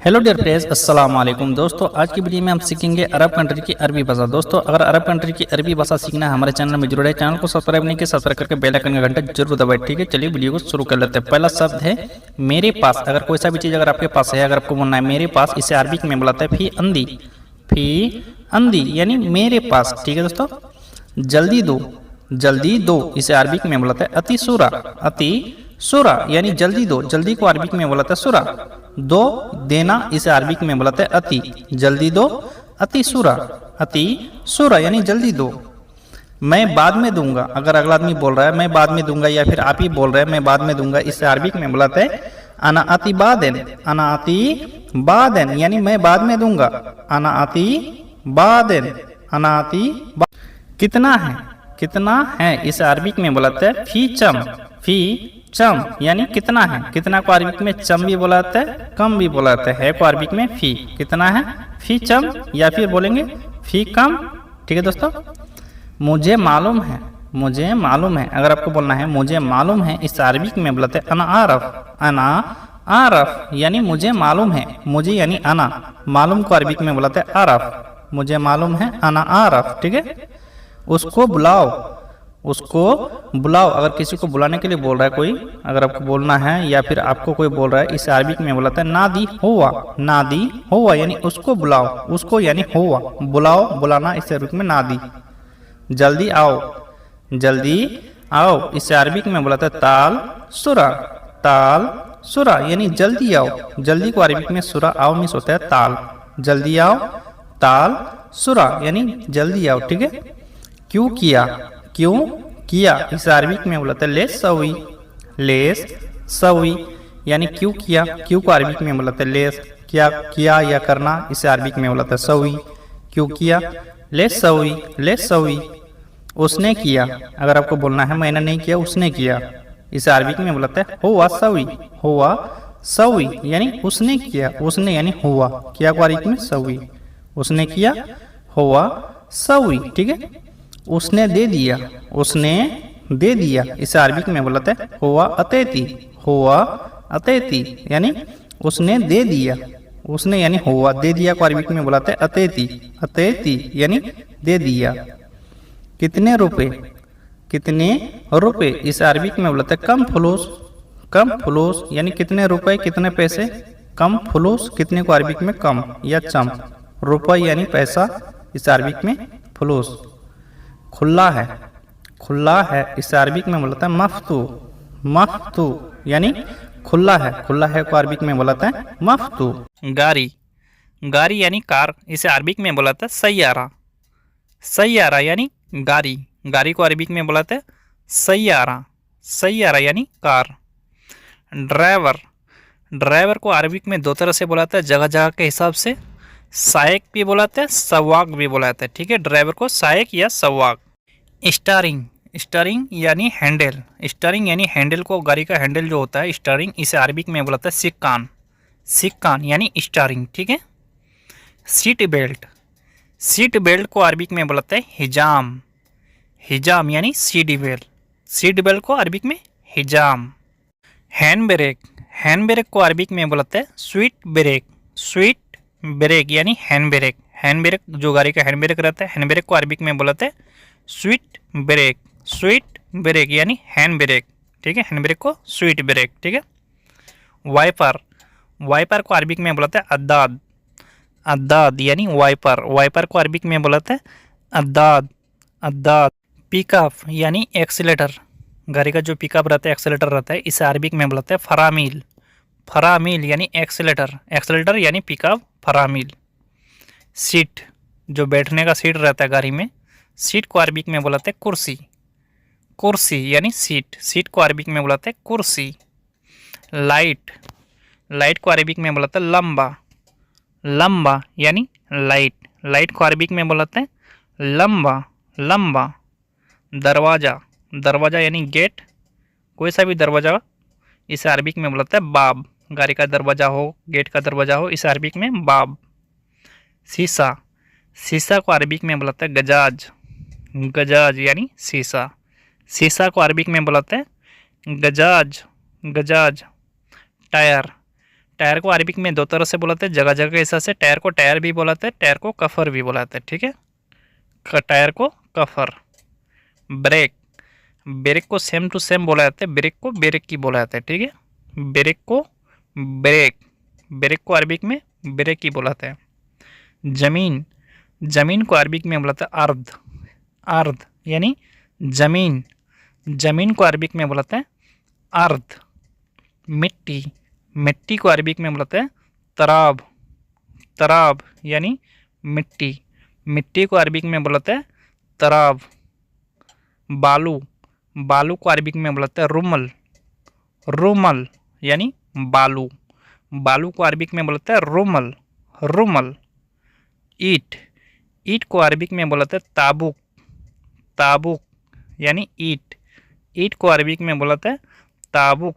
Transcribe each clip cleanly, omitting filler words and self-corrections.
Hello dear friends, अस्सलाम वालेकुम दोस्तों। आज की वीडियो में हम सीखेंगे अरब कंट्री की अरबी भाषा। दोस्तों, अगर अरब कंट्री की अरबी भाषा सीखना है हमारे चैनल में जरूर है। चैनल को सब्सक्राइब नहीं किया, सब्सक्राइब करके बेल आइकन का घंटा जरूर दबाएं। ठीक है, चलिए वीडियो को शुरू कर लेते हैं। पहला शब्द है मेरे पास। अगर कोई सा भी चीज़ अगर आपके पास है, अगर आपको बोलना है मेरे पास, इसे अरबिक में बुलाते हैं फी अंदी। फी अंदी यानी मेरे पास। ठीक है दोस्तों। जल्दी दो, जल्दी दो, इसे अरबिक में बुलाते हैं अति सुरा। अति सुरा यानी जल्दी दो। जल्दी को अरबिक में बुलाते हैं सुरा। दो देना, इसे अरबिक में बुलाते हैं अति। जल्दी दो, अति सुरा। अति सुरा यानी जल्दी दो। मैं बाद में दूंगा। अगर अगला आदमी बोल रहा है मैं बाद में दूंगा, या फिर आप ही बोल रहे हैं मैं बाद में दूंगा, इसे अरबिक में बुलाते हैं अना अति बादेन। अना अति बादेन यानी मैं बाद में दूंगा। अना अति बादेन, अना अति। कितना है, कितना है, इसे अरबिक में बुलाते हैं फी चम। फी चम यानी कितना है। कितना को अरबिक में चम भी बुलाते हैं, कम भी बुलाते हैं। को अरबिक में फी। कितना है फी चम, या फिर बोलेंगे फी कम। ठीक है दोस्तों। मुझे मालूम है, मुझे मालूम है। अगर आपको बोलना है मुझे मालूम है, इस अरबिक में बुलाते हैं अना आरफ। अना आरफ यानी मुझे मालूम है। मुझे यानी अना, मालूम को अरबिक में बुलाते हैं आरफ। मुझे मालूम है अना आरफ। ठीक है। उसको बुलाओ, उसको बुलाओ। अगर किसी को बुलाने के लिए बोल रहा है कोई, अगर आपको बोलना है या फिर आपको कोई बोल रहा है, इसे अरबिक में बुलाता है नादी हुआ। नादी हुआ यानी उसको बुलाओ। उसको यानी हुआ, बुलाओ, बुलाना, इसे अरबिक में नादी। जल्दी आओ, जल्दी आओ, इसे अरबिक में बुलाता है ताल सुरा। ताल सुरा यानी जल्दी आओ। जल्दी को अरबिक में सुरा, आओ मिस होता है ताल। जल्दी आओ, ताल सुरा यानी जल्दी आओ। ठीक है। क्यों किया, क्यों किया, इसे अरबिक में बुलाते हैं लेस सवी। लेस सवी यानी क्यों किया। क्यों को अरबिक में बुलाते हैं लेस। क्या किया या करना, इसे अरबिक में बुलाते हैं सवी। क्यों किया, लेस सवी, लेस सवी। उसने किया। अगर आपको बोलना है मैंने नहीं किया, उसने किया, इसे अरबिक में बुलाते हैं हुआ सवी। हुआ सवी यानी उसने किया। उसने यानी हुआ, किया को अरबिक में सवी। उसने किया, हुआ सवी। ठीक है। उसने दे दिया, उसने दे दिया, इसे अरबिक में बुलाते हैं हुआ अतेती। हुआ अतेती यानी उसने दे दिया। उसने यानी हुआ, दे दिया को अरबिक में बुलाते हैं अतेती। अतेती यानी दे दिया। कितने रुपए, कितने रुपए, इसे अरबिक में बुलाते हैं कम फुलूस। कम फुलूस यानी कितने रुपए, कितने पैसे। कम फुलूस, कितने को अरबिक में कम या चम। रुपए यानी पैसा, इसे अरबिक में फुलूस। खुला है, खुला है, इसे अरबिक में बोलता है मफ्तू। मफ्तू यानी खुला है। खुला है को अरबिक में बोलता है मफ्तू। गाड़ी, गाड़ी यानी कार, इसे अरबिक में बोलता है सैयारा। सैयारा यानी गाड़ी। गाड़ी को अरबिक में बोलते हैं सैयारा। सैयारा यानी कार। ड्राइवर, ड्राइवर को अरबिक में दो तरह से बुलाता है जगह जगह के हिसाब से। सायक भी बुलाते हैं, सवाक भी बुलाते हैं। ठीक है। ड्राइवर को सायक या सवाक। स्टीयरिंग, स्टीयरिंग यानी हैंडल। स्टीयरिंग यानी हैंडल को, गाड़ी का हैंडल जो होता है स्टीयरिंग, इसे अरबिक में बुलाता है सिक्कान। सिक्कान यानी स्टीयरिंग। ठीक है। सीट बेल्ट, सीट बेल्ट को अरबिक में बुलाते हैं हिजाम। हिजाम यानी सीट बेल्ट। सीट बेल्ट को अरबिक में हिजाम। हैंड ब्रेक, हैंड ब्रेक को अरबिक में बुलाते हैं स्वीट ब्रेक। स्वीट ब्रेक यानी हैंड ब्रेक। हैंड ब्रेक जो गाड़ी का हैंड ब्रेक रहता है, हैंड ब्रेक को अरबिक में बुलाते हैं स्वीट ब्रेक। स्वीट ब्रेक यानी हैंड ब्रेक। ठीक है। हैंड ब्रेक को स्वीट ब्रेक। ठीक है। वाइपर, वाइपर को अरबिक में बुलाते हैं अद्दाद। अद्दाद यानी वाइपर। वाइपर को अरबिक में बुलाते हैं अद्दाद। अद्दाद। पिकअप यानी एक्सीलेटर, गाड़ी का जो पिकअप रहता है, एक्सीलेटर रहता है, इसे अरबिक में बुलाते हैं फरामील। फरामील यानी एक्सीलेटर। एक्सीलेटर यानी पिकअप, फरामील। सीट, जो बैठने का सीट रहता है गाड़ी में, सीट को अरबिक में बुलाते हैं कुर्सी। कुर्सी यानी सीट। सीट को अरबिक में बुलाते हैं कुर्सी। लाइट, लाइट को अरबिक में बुलाते हैं लंबा। लंबा यानी लाइट। लाइट को अरबिक में बुलाते हैं लंबा। लंबा। दरवाज़ा, दरवाज़ा यानी गेट, कोई सा भी दरवाज़ा, इसे अरबिक में बुलाते हैं बाब। गाड़ी का दरवाज़ा हो, गेट का दरवाज़ा हो, इसे अरबिक में बाब। शीशा, शीशा को अरबिक में बुलाते हैं गजाज। गजाज यानी शीशा। शीशा को अरबिक में बुलाते हैं गजाज। गजाज। टायर, टायर को अरबिक में दो तरह से बुलाते हैं जगह जगह के हिसाब से। टायर को टायर भी बुलाते हैं, टायर को कफर भी बुलाते हैं, ठीक है। टायर को कफर। ब्रेक, ब्रेक को सेम टू सेम बोला जाता है, ब्रेक को ब्रेक की बोला जाता है, ठीक है। ब्रेक को ब्रेक, ब्रेक को अरबिक में ब्रेक की बुलाते हैं। जमीन, जमीन को अरबिक में बुलाते हैं अर्द, अर्द यानी जमीन, जमीन को अरबिक में बुलाते हैं अर्द। मिट्टी, मिट्टी को अरबिक में बुलाते हैं तराब, तराब यानी मिट्टी, मिट्टी को अरबिक में बुलाते हैं तराब। बालू, बालू को अरबिक में बुलाते हैं रुमल, रुमल यानी बालू, बालू को अरबिक में बुलाते हैं रुमल, रुमल। ईट, ईट को अरबिक में बुलाते हैं ताबुक, ताबुक यानी ईट, ईट को अरबिक में बुलाते हैं ताबुक।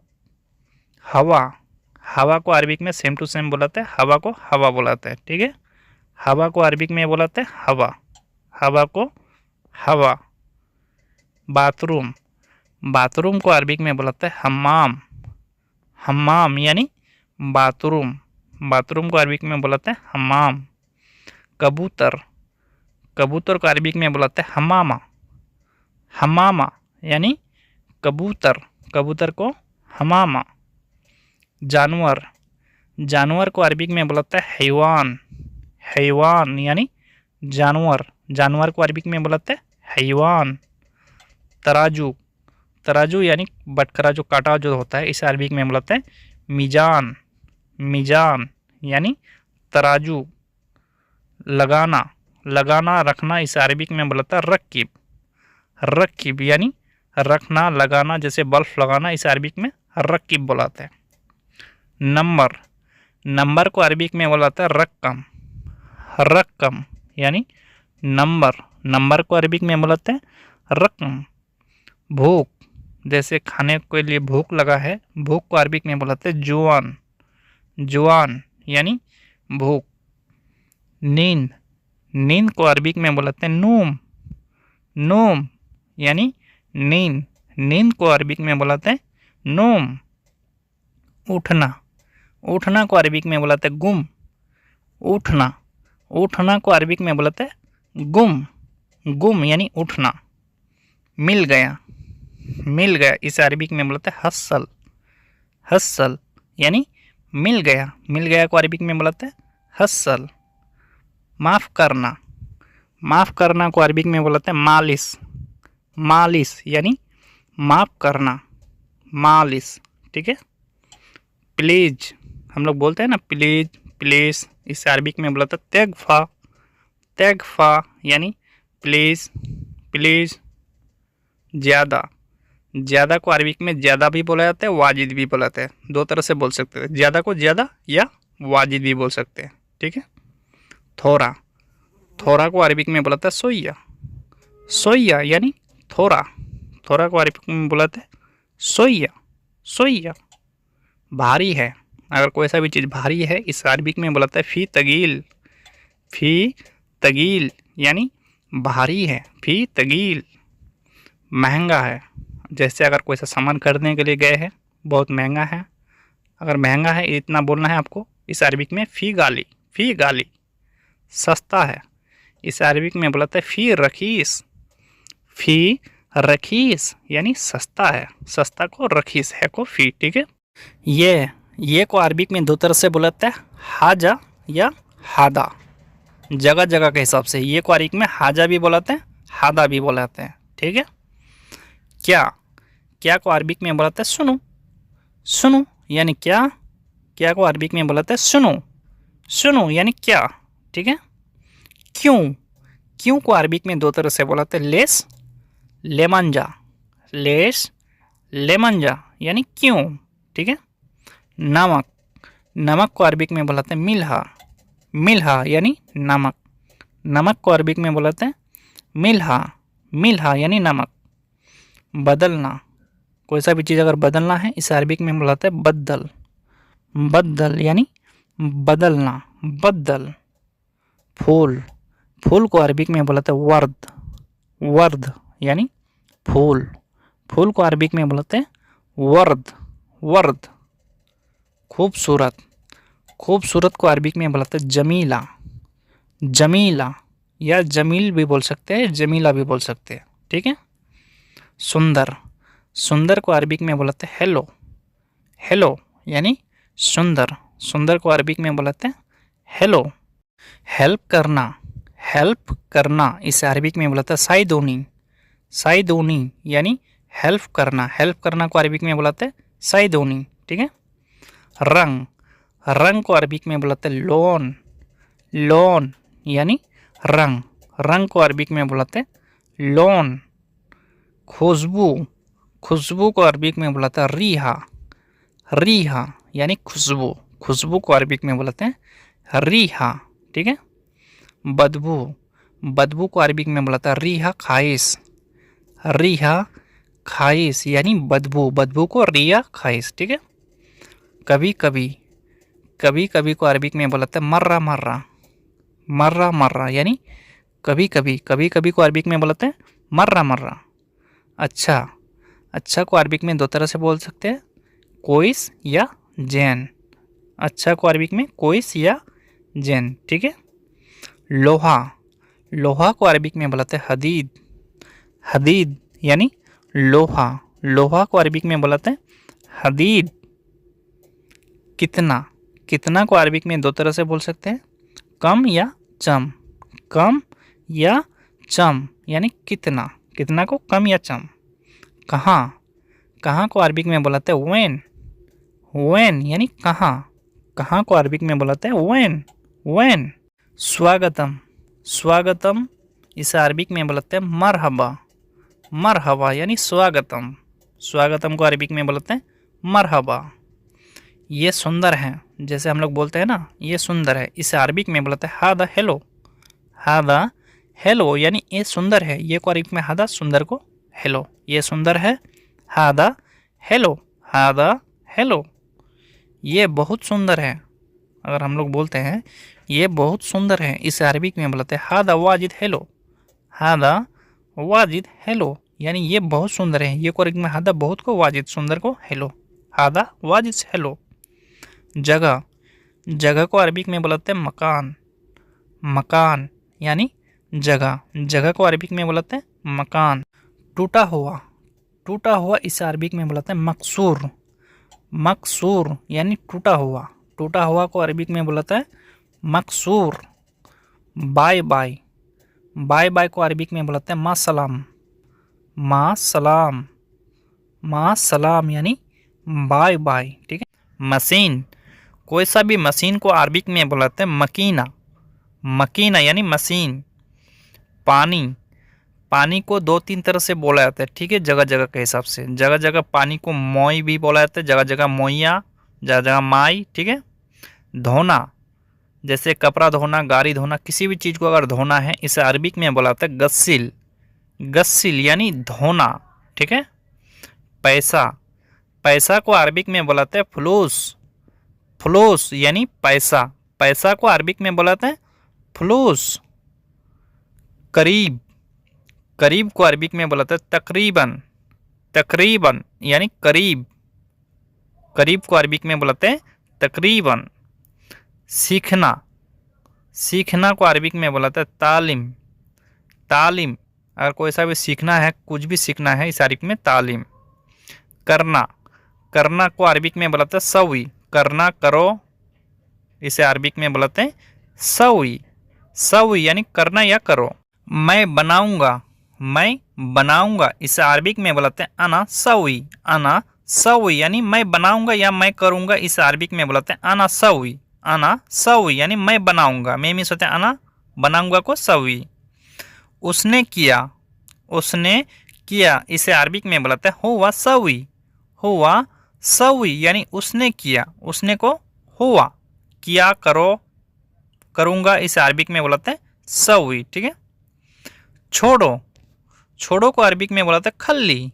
हवा, हवा को अरबिक में सेम टू सेम बुलाते हैं, हवा को हवा बुलाते हैं, ठीक है। हवा को अरबिक में बुलाते हैं हवा, हवा को हवा। बाथरूम, बाथरूम को अरबिक में बुलाते हैं हम्माम, हम्माम यानी बाथरूम, बाथरूम को अरबिक में बुलाते हैं हम्माम। कबूतर, कबूतर को अरबिक में बुलाते हैं हमामा, हमामा यानी कबूतर, कबूतर को हमामा। जानवर, जानवर को अरबिक में बुलाते हैं हैवान, हैवान यानी जानवर, जानवर को अरबिक में बुलाते हैं हैवान। तराजू, तराजू यानी बटखरा जो काटा जो होता है इसे अरबिक में बुलाते हैं मीजान, मीजान यानी तराजू। लगाना, लगाना रखना इसे अरबिक में बुलाता है रकीब, रकीब यानी रखना लगाना, जैसे बल्ब लगाना इसे अरबिक में रकीब बुलाते हैं। नंबर, नंबर को अरबिक में बुलाता है रकम, रकम यानी नंबर, नंबर को अरबिक में बुलाते हैं रकम। भूख, जैसे खाने के लिए भूख लगा है, भूख को अरबिक में बुलाते हैं जुआन, जुआन यानी भूख। नींद, नींद को अरबिक में बुलाते हैं नूम, नूम यानी नींद, नींद को अरबिक में बुलाते हैं नूम। उठना, उठना को अरबिक में बुलाते हैं गुम, उठना, उठना को अरबिक में बुलाते हैं गुम, गुम यानी उठना। मिल गया, मिल गया इसे अरबिक में बुलाते हैं हस्सल, हस्सल यानी मिल गया, मिल गया को अरबिक में बुलाते हैं हस्सल। माफ़ करना, माफ़ करना को अरबिक में बुलाते हैं मालिश, मालिश यानी माफ़ करना, मालिश, ठीक है। प्लीज, हम लोग बोलते हैं ना प्लीज, प्लीज इसे अरबिक में बुलाते हैं तेगफा, तेगफा यानी प्लीज़, प्लीज़। ज़्यादा, ज़्यादा को अरबिक में ज़्यादा भी बोला जाता है, वाजिद भी बोला जाता है, दो तरह से बोल सकते हैं, ज़्यादा को ज़्यादा या वाजिद भी बोल सकते हैं, ठीक है। थोड़ा, थोड़ा को अरबिक में बुलाता है सोया, सोया यानी थोड़ा, थोड़ा को अरबिक में बुलाते हैं सोया, सोया। भारी है, अगर कोई सा भी चीज़ भारी है इस अरबिक में बुलाता है फ़ी तगील, फ़ी तगील यानी भारी है, फ़ी तगील। महंगा है, जैसे अगर कोई सा सामान खरीदने के लिए गए हैं बहुत महंगा है, अगर महंगा है इतना बोलना है आपको, इस अरबिक में फ़ी गाली, फ़ी गाली। सस्ता है, इस अरबिक में बुलाता है फ़ी रखीस, फ़ी रखीस यानी सस्ता है, सस्ता को रखीस है को फ़ी, ठीक है। ये को अरबिक में दो तरह से बुलाता है हाजा या हादा, जगह जगह के हिसाब से। ये को अरबिक में हाजा भी बुलाते हैं, हादा भी बुलाते हैं, ठीक है। क्या, क्या को अरबिक में बुलाते हैं सुनो, सुनो यानी क्या, क्या को अरबिक में बुलाते हैं सुनो, सुनो यानी क्या, ठीक है। क्यों, क्यों को अरबिक में दो तरह से बुलाते हैं लेस, लेमंजा, लेस लेमंजा यानी क्यों, ठीक है। नमक, नमक को अरबिक में बुलाते हैं मिल्हा, मिल्हा यानी नमक, नमक को अरबिक में बुलाते हैं मिल्हा, मिल्हा यानी नमक। बदलना, कोई सा भी चीज़ अगर बदलना है इसे अरबिक में बुलाते हैं बद्दल, बद्दल यानी बदलना, बद्दल। फूल, फूल को अरबिक में बुलाते हैं वर्द, वर्द यानी फूल, फूल को अरबिक में बुलाते हैं वर्द, वर्द। खूबसूरत, खूबसूरत को अरबिक में बोलते हैं जमीला, जमीला या जमील भी बोल सकते हैं, जमीला भी बोल सकते हैं, ठीक है। सुंदर, सुंदर को अरबिक में बोलते हैं हेलो, हेलो यानी सुंदर, सुंदर को अरबिक में बोलते हैं हेलो। हेल्प करना, हेल्प करना इसे अरबिक में बोलते हैं साइदोनी, साइदोनी यानी हेल्प करना, हेल्प करना को अरबिक में बोलते हैं साइदोनी, ठीक है। रंग, रंग को अरबिक में बोलते हैं लोन, लोन यानी रंग, रंग को अरबिक में बोलते हैं लोन। खुशबू, खुशबू को अरबिक में बोलते हैं रीहा, रीहा यानी खुशबू, खुशबू को अरबिक में बोलते हैं रीहा, ठीक है। बदबू, बदबू को अरबिक में बोलता है रीहा खाइस, रीहा खाइस यानी बदबू, बदबू को रिया खाइस, ठीक है। कभी कभी, कभी कभी को अरबिक में बोलते हैं मर्रा मर्रा, मर्रा मर्रा यानी कभी कभी, कभी कभी को अरबिक में बोलते हैं मर्रा मर्रा। अच्छा, अच्छा को अरबिक में दो तरह से बोल सकते हैं, कोइस या जैन, अच्छा को अरबिक में कोइस या जैन, ठीक है। लोहा, लोहा को अरबिक में बोलते हैं हदीद, हदीद यानी लोहा, लोहा को अरबिक में बोलते हैं हदीद। कितना, कितना को अरबिक में दो तरह से बोल सकते हैं, कम या चम, कम या चम यानी कितना, कितना को कम या चम। कहाँ, कहाँ को अरबिक में बोलते हैं वैन, वैन यानी कहाँ, कहाँ को अरबिक में बोलते हैं वैन, वैन। स्वागतम, स्वागतम इसे अरबिक में बोलते हैं मरहबा, मरहबा यानी स्वागतम, स्वागतम को अरबिक में बोलते हैं मरहबा। ये सुंदर है, जैसे हम लोग बोलते हैं ना ये सुंदर है, इसे अरबिक में बोलते हैं हादा हेलो, हादा हेलो यानी ये सुंदर है, ये को अरबिक में हादा सुंदर को हेलो, ये सुंदर है हादा हेलो, हादा हेलो। ये बहुत सुंदर है, अगर हम लोग बोलते हैं ये बहुत सुंदर है, इसे अरबिक में बोलते हैं हादा वाजिद हेलो, हादा वाजिद हेलो यानी ये बहुत सुंदर है, ये को अरबिक में हादा बहुत को, वाजिद सुंदर को हेलो, हादा वाजिद हेलो। जगह, जगह को अरबिक में बोलते हैं मकान, मकान यानी जगह, जगह को अरबिक में बोलते हैं मकान। टूटा हुआ, टूटा हुआ इसे अरबिक में बोलते हैं मकसूर, मकसूर यानी टूटा हुआ, टूटा हुआ को अरबिक में बोलता है मकसूर। बाय बाय, बाय बाय को अरबिक में बोलते हैं मासलाम, मासलाम, मासलाम यानी बाय बाय, ठीक है। मशीन, कोई सा भी मशीन को अरबिक में बोलते हैं मकीना, मकीना यानी मशीन। पानी, पानी को दो तीन तरह से बोला जाता है, ठीक है, जगह जगह के हिसाब से, जगह जगह पानी को मोई भी बोला जाता है, जगह जगह मोइया, जगह जगह माई, ठीक है। धोना, जैसे कपड़ा धोना, गाड़ी धोना, किसी भी चीज़ को अगर धोना है इसे अरबिक में बोला जाता है गस्सिल, गस्सिल यानी धोना, ठीक है। पैसा, पैसा को अरबिक में बोलाते हैं फ्लूस, फ्लूस यानी पैसा, पैसा को अरबिक में बोलाते हैं फ्लूस। करीब, करीब को अरबिक में बोलाते हैं तकरीबन, तकरीबन यानी करीब, करीब को अरबिक में बोलाते हैं तकरीबन। सीखना, सीखना को अरबिक में बोलाते हैं तालीम, तालीम अगर कोई सा भी सीखना है, कुछ भी सीखना है इस अरबिक में तालीम। करना, करना को अरबिक में बोलाते हैं सवी, करना करो इसे अरबिक में बोलाते हैं सवी, सवी यानी करना या करो। मैं बनाऊंगा, मैं बनाऊंगा इसे अरबिक में बोलाते हैं अना सवी, अना सवी यानी मैं बनाऊंगा या मैं करूंगा, इसे अरबिक में बोलाते हैं अना सवी, अना सवी यानी मैं बनाऊंगा, मैं मीन्स होते हैं अना बनाऊंगा को सवी। उसने किया, उसने किया इसे अरबिक में बोलाते हैं हुआ सवी, हुआ सवी यानी उसने किया, उसने को हुआ, किया करो, करूंगा इसे अरबिक में बोलाते हैं सवी, ठीक है। छोड़ो, छोड़ो को अरबिक में बोलाते हैं खल्ली,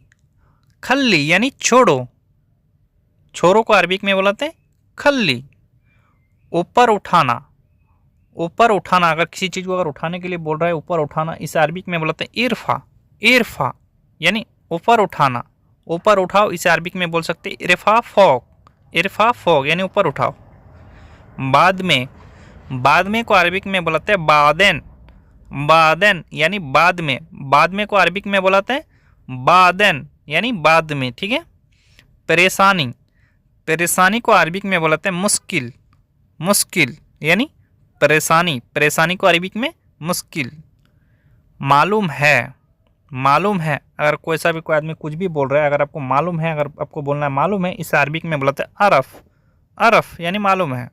खल्ली यानी छोड़ो, छोड़ो को अरबिक में बोलाते हैं खल्ली। ऊपर उठाना, ऊपर उठाना अगर किसी चीज़ को अगर उठाने के लिए बोल रहा है ऊपर उठाना, इसे अरबिक में बोलते हैं इरफा, इरफा यानी ऊपर उठाना, ऊपर उठाओ इसे अरबिक में बोल सकते हैं इरफा फोक, इरफा फोक यानी ऊपर उठाओ। बाद में को अरबिक में बोलाते हैं बादेन, बादेन यानी बाद में को अरबिक में बोलाते हैं बादेन यानी बाद में, ठीक है। परेशानी को अरबिक में बोलाते हैं मुश्किल, मुश्किल यानी परेशानी को अरबिक में मुश्किल। मालूम है, अगर कोई सा भी कोई आदमी कुछ भी बोल रहा है, अगर आपको मालूम है, अगर आपको बोलना है मालूम है, इसे अरबिक में बोलाते हैं अरफ यानी मालूम है।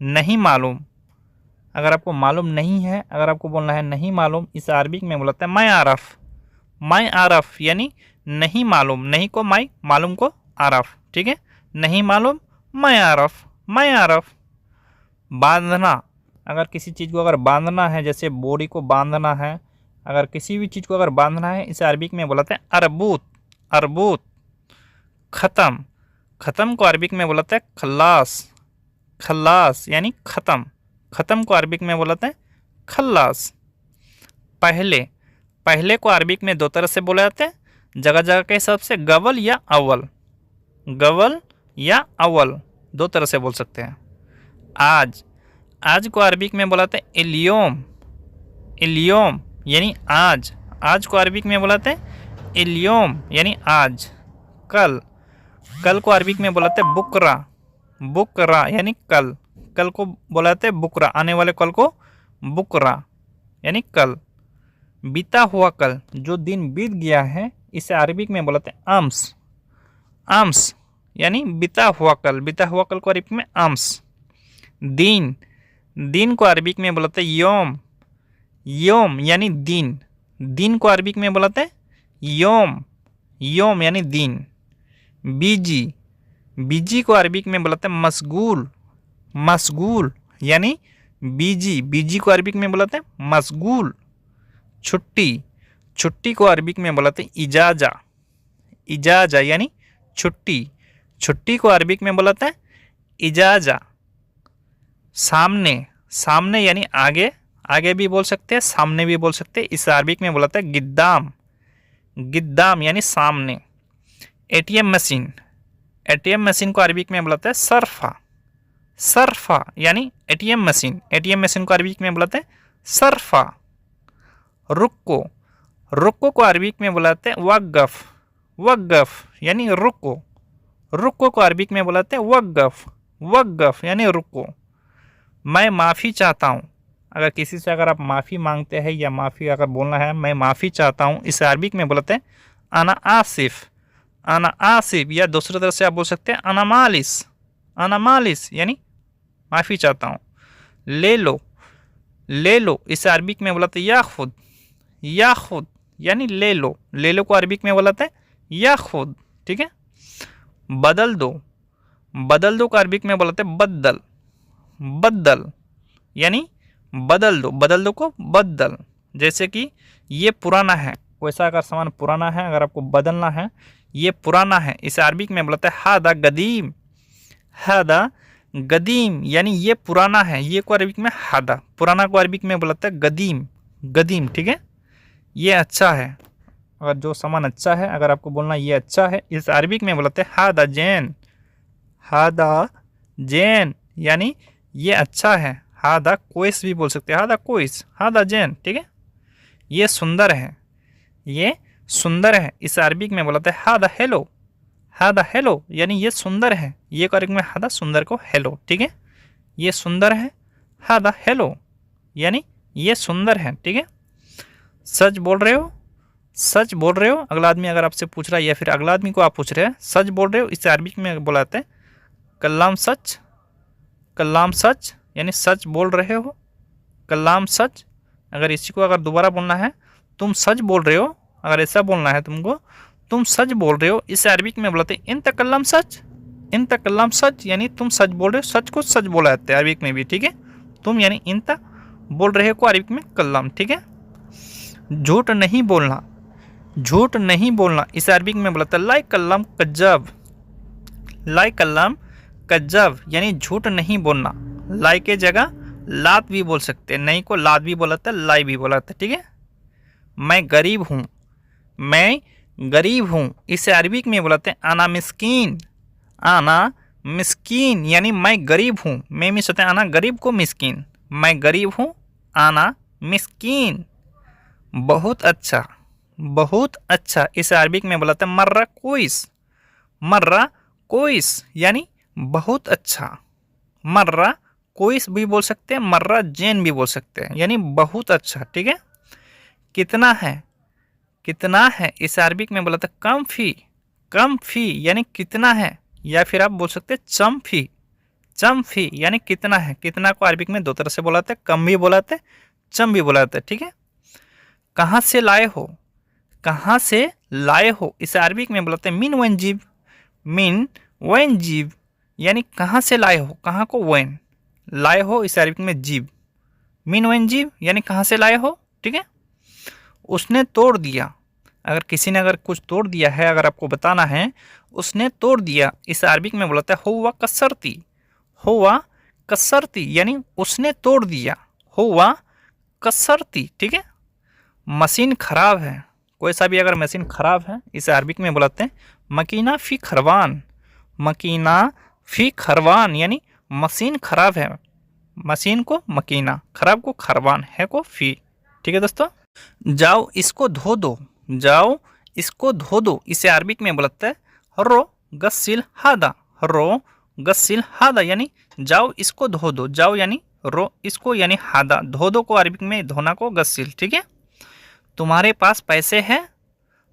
नहीं मालूम, अगर आपको मालूम नहीं है, अगर आपको बोलना है नहीं मालूम, इसे अरबिक में बोलाते हैं मैं आरफ यानी नहीं मालूम, नहीं को मैं, मालूम को आरफ, ठीक है। नहीं मालूम मैं आरफ। बांधना, अगर किसी चीज़ को अगर बांधना है, जैसे बोरी को बांधना है, अगर किसी भी चीज़ को अगर बांधना है, इसे अरबिक में बोलाते हैं अरबूत। ख़त्म को अरबिक में बोलाते हैं खल्लास यानी ख़त्म को अरबिक में बोलाते हैं खल्लास। पहले को अरबिक में दो तरह से बोला जाते हैं, जगह जगह के हिसाब से गवल या अव्वल दो तरह से बोल सकते हैं। आज को अरबिक में बोलाते हैं इल्योम यानी आज को अरबिक में बोलाते हैं इल्योम यानी आज। कल को अरबिक में बोलाते हैं बुकरा यानी कल को बोलाते हैं बुकरा, आने वाले कल को बुकरा यानी कल। बीता हुआ कल, जो दिन बीत गया है, इसे अरबिक में बोलाते हैं अम्स यानी बीता हुआ कल को अरबिक में अम्स। दिन को अरबिक में बोलाते हैं योम यानी दिन को अरबिक में बोलाते हैं योम यानी दिन। बिजी को अरबिक में बोलाते हैं मशगूल यानी बिजी को अरबिक में बोलाते हैं मशगूल। छुट्टी को अरबिक में बोलाते हैं इजाजा यानी छुट्टी को अरबिक में बोलाते हैं इजाजा। सामने यानी आगे भी बोल सकते हैं, सामने भी बोल सकते हैं, इस अरबिक में बोलाते हैं गिद्दाम यानी सामने। एटीएम मशीन को अरबिक में बोलाते हैं सरफा यानी एटीएम मशीन को अरबिक में बोलाते हैं सरफा। रुको को अरबिक में बुलाते हैं वक़्फ़ यानी रुको को अरबिक में बुलाते हैं वक़्फ़ यानी रुको। मैं माफ़ी चाहता हूँ, अगर किसी से अगर आप माफ़ी मांगते हैं या माफ़ी अगर बोलना है मैं माफ़ी चाहता हूँ, इसे अरबिक में बुलाते हैं अना आसिफ या दूसरी तरह से आप बोल सकते हैं अना मालिस यानी माफ़ी चाहता हूँ। ले लो इसे अरबिक में बुलाते हैं या खुद यानी ले लो को अरबिक में बुलाते हैं या खुद, ठीक है। बदल दो को अरबिक में बुलाते हैं बद्दल यानी बदल दो को बद्दल। जैसे कि ये पुराना है, वैसा अगर सामान पुराना है, अगर आपको बदलना है, ये पुराना है, इसे अरबिक में बुलाते हैं हादा गदीम यानी ये पुराना है, ये को अरबिक में हादा, पुराना को अरबिक में बुलाते हैं गदीम, ठीक है। ये अच्छा है, अगर जो सामान अच्छा है, अगर आपको बोलना ये अच्छा है, इस अरबिक में बुलाते हैं हादा जैन यानी ये अच्छा है। हादा कोइस भी बोल सकते हैं, हादा जैन, ठीक है। ये सुंदर है, इस अरबिक में बुलाते हैं हादा हेलो यानी ये सुंदर है, ये अरबिक में हादा सुंदर को हेलो, ठीक है। ये सुंदर है, हादा हेलो यानी ये सुंदर है, ठीक है। सच बोल रहे हो, अगला आदमी अगर आपसे पूछ रहा है या फिर अगला आदमी को आप पूछ रहे हैं सच बोल रहे हो, इसे अरबिक में बुलाते हैं कल्लाम सच यानी सच बोल रहे हो, कल्लाम सच। अगर इसी को अगर दोबारा बोलना है तुम सच बोल रहे हो, अगर ऐसा बोलना है तुमको तुम सच बोल रहे हो, इसे अरबिक में बुलाते हैं इन तकल्लम सच यानी तुम सच बोल रहे हो, सच को सच बोला जाता है अरबिक में भी, ठीक है। तुम यानी इन तक बोल रहे हो को अरबिक में कल्लम, ठीक है। झूठ नहीं बोलना, इसे अरबिक में बुलाता है लाई कल्लम कज्जब यानी झूठ नहीं बोलना। लाई के जगह लात भी बोल सकते हैं, नहीं को लात भी बोलाता है, लाई भी बोलाता है, ठीक है। मैं गरीब हूँ, इसे अरबिक में बुलाते हैं आना मिस्कीन यानी मैं गरीब हूँ। मैं मिस होता है आना गरीब को मिस्कीन, मैं गरीब हूँ आना मिस्कीन। बहुत अच्छा, बहुत अच्छा इसे अरबिक में बुलाते हैं मर्रा कोइस, मर्रा कोइस यानी बहुत अच्छा। मर्रा कोइस भी बोल सकते हैं, मर्रा जैन भी बोल सकते हैं, यानी बहुत अच्छा। ठीक है। कितना है, कितना है इसे अरबिक में बुलाते हैं कम फी, कम फी यानी कितना है, या फिर आप बोल सकते हैं चम फी, चम फी यानी कितना है। कितना को अरबिक में दो तरह से बुलाते हैं, कम भी बुलाते हैं, चम भी बुलाते हैं। ठीक है। कहाँ से लाए हो, कहाँ से लाए हो इसे अरबिक में बुलाते हैं मिन वन जीव, मिन वन जीव यानी कहाँ से लाए हो, कहाँ को वन, लाए हो इसे अरबिक में जीव, मिन वन जीव यानी कहाँ से लाए हो। ठीक है। उसने तोड़ दिया, अगर किसी ने अगर कुछ तोड़ दिया है, अगर आपको बताना है उसने तोड़ दिया, इसे अरबिक में बुलाता है हुआ कसरती, हुआ कसरती यानी उसने तोड़ दिया, हुआ कसरती। ठीक है। मशीन खराब है, कोई सा भी अगर मशीन खराब है इसे अरबिक में बुलाते हैं मकीना फी खरवान, मकीना फी खरवान यानी मशीन खराब है, मशीन को मकीना, खराब को खरवान, है को फी। ठीक है दोस्तों। जाओ इसको धो दो, जाओ इसको धो दो इसे अरबिक में बुलाते हैं रो गस्सिल हादा, रो गस्सिल हादा यानी जाओ इसको धो दो, जाओ यानी रो, इसको यानी हादा, धो दो को अरबिक में धोना को गस्सिल। ठीक है। तुम्हारे पास पैसे हैं,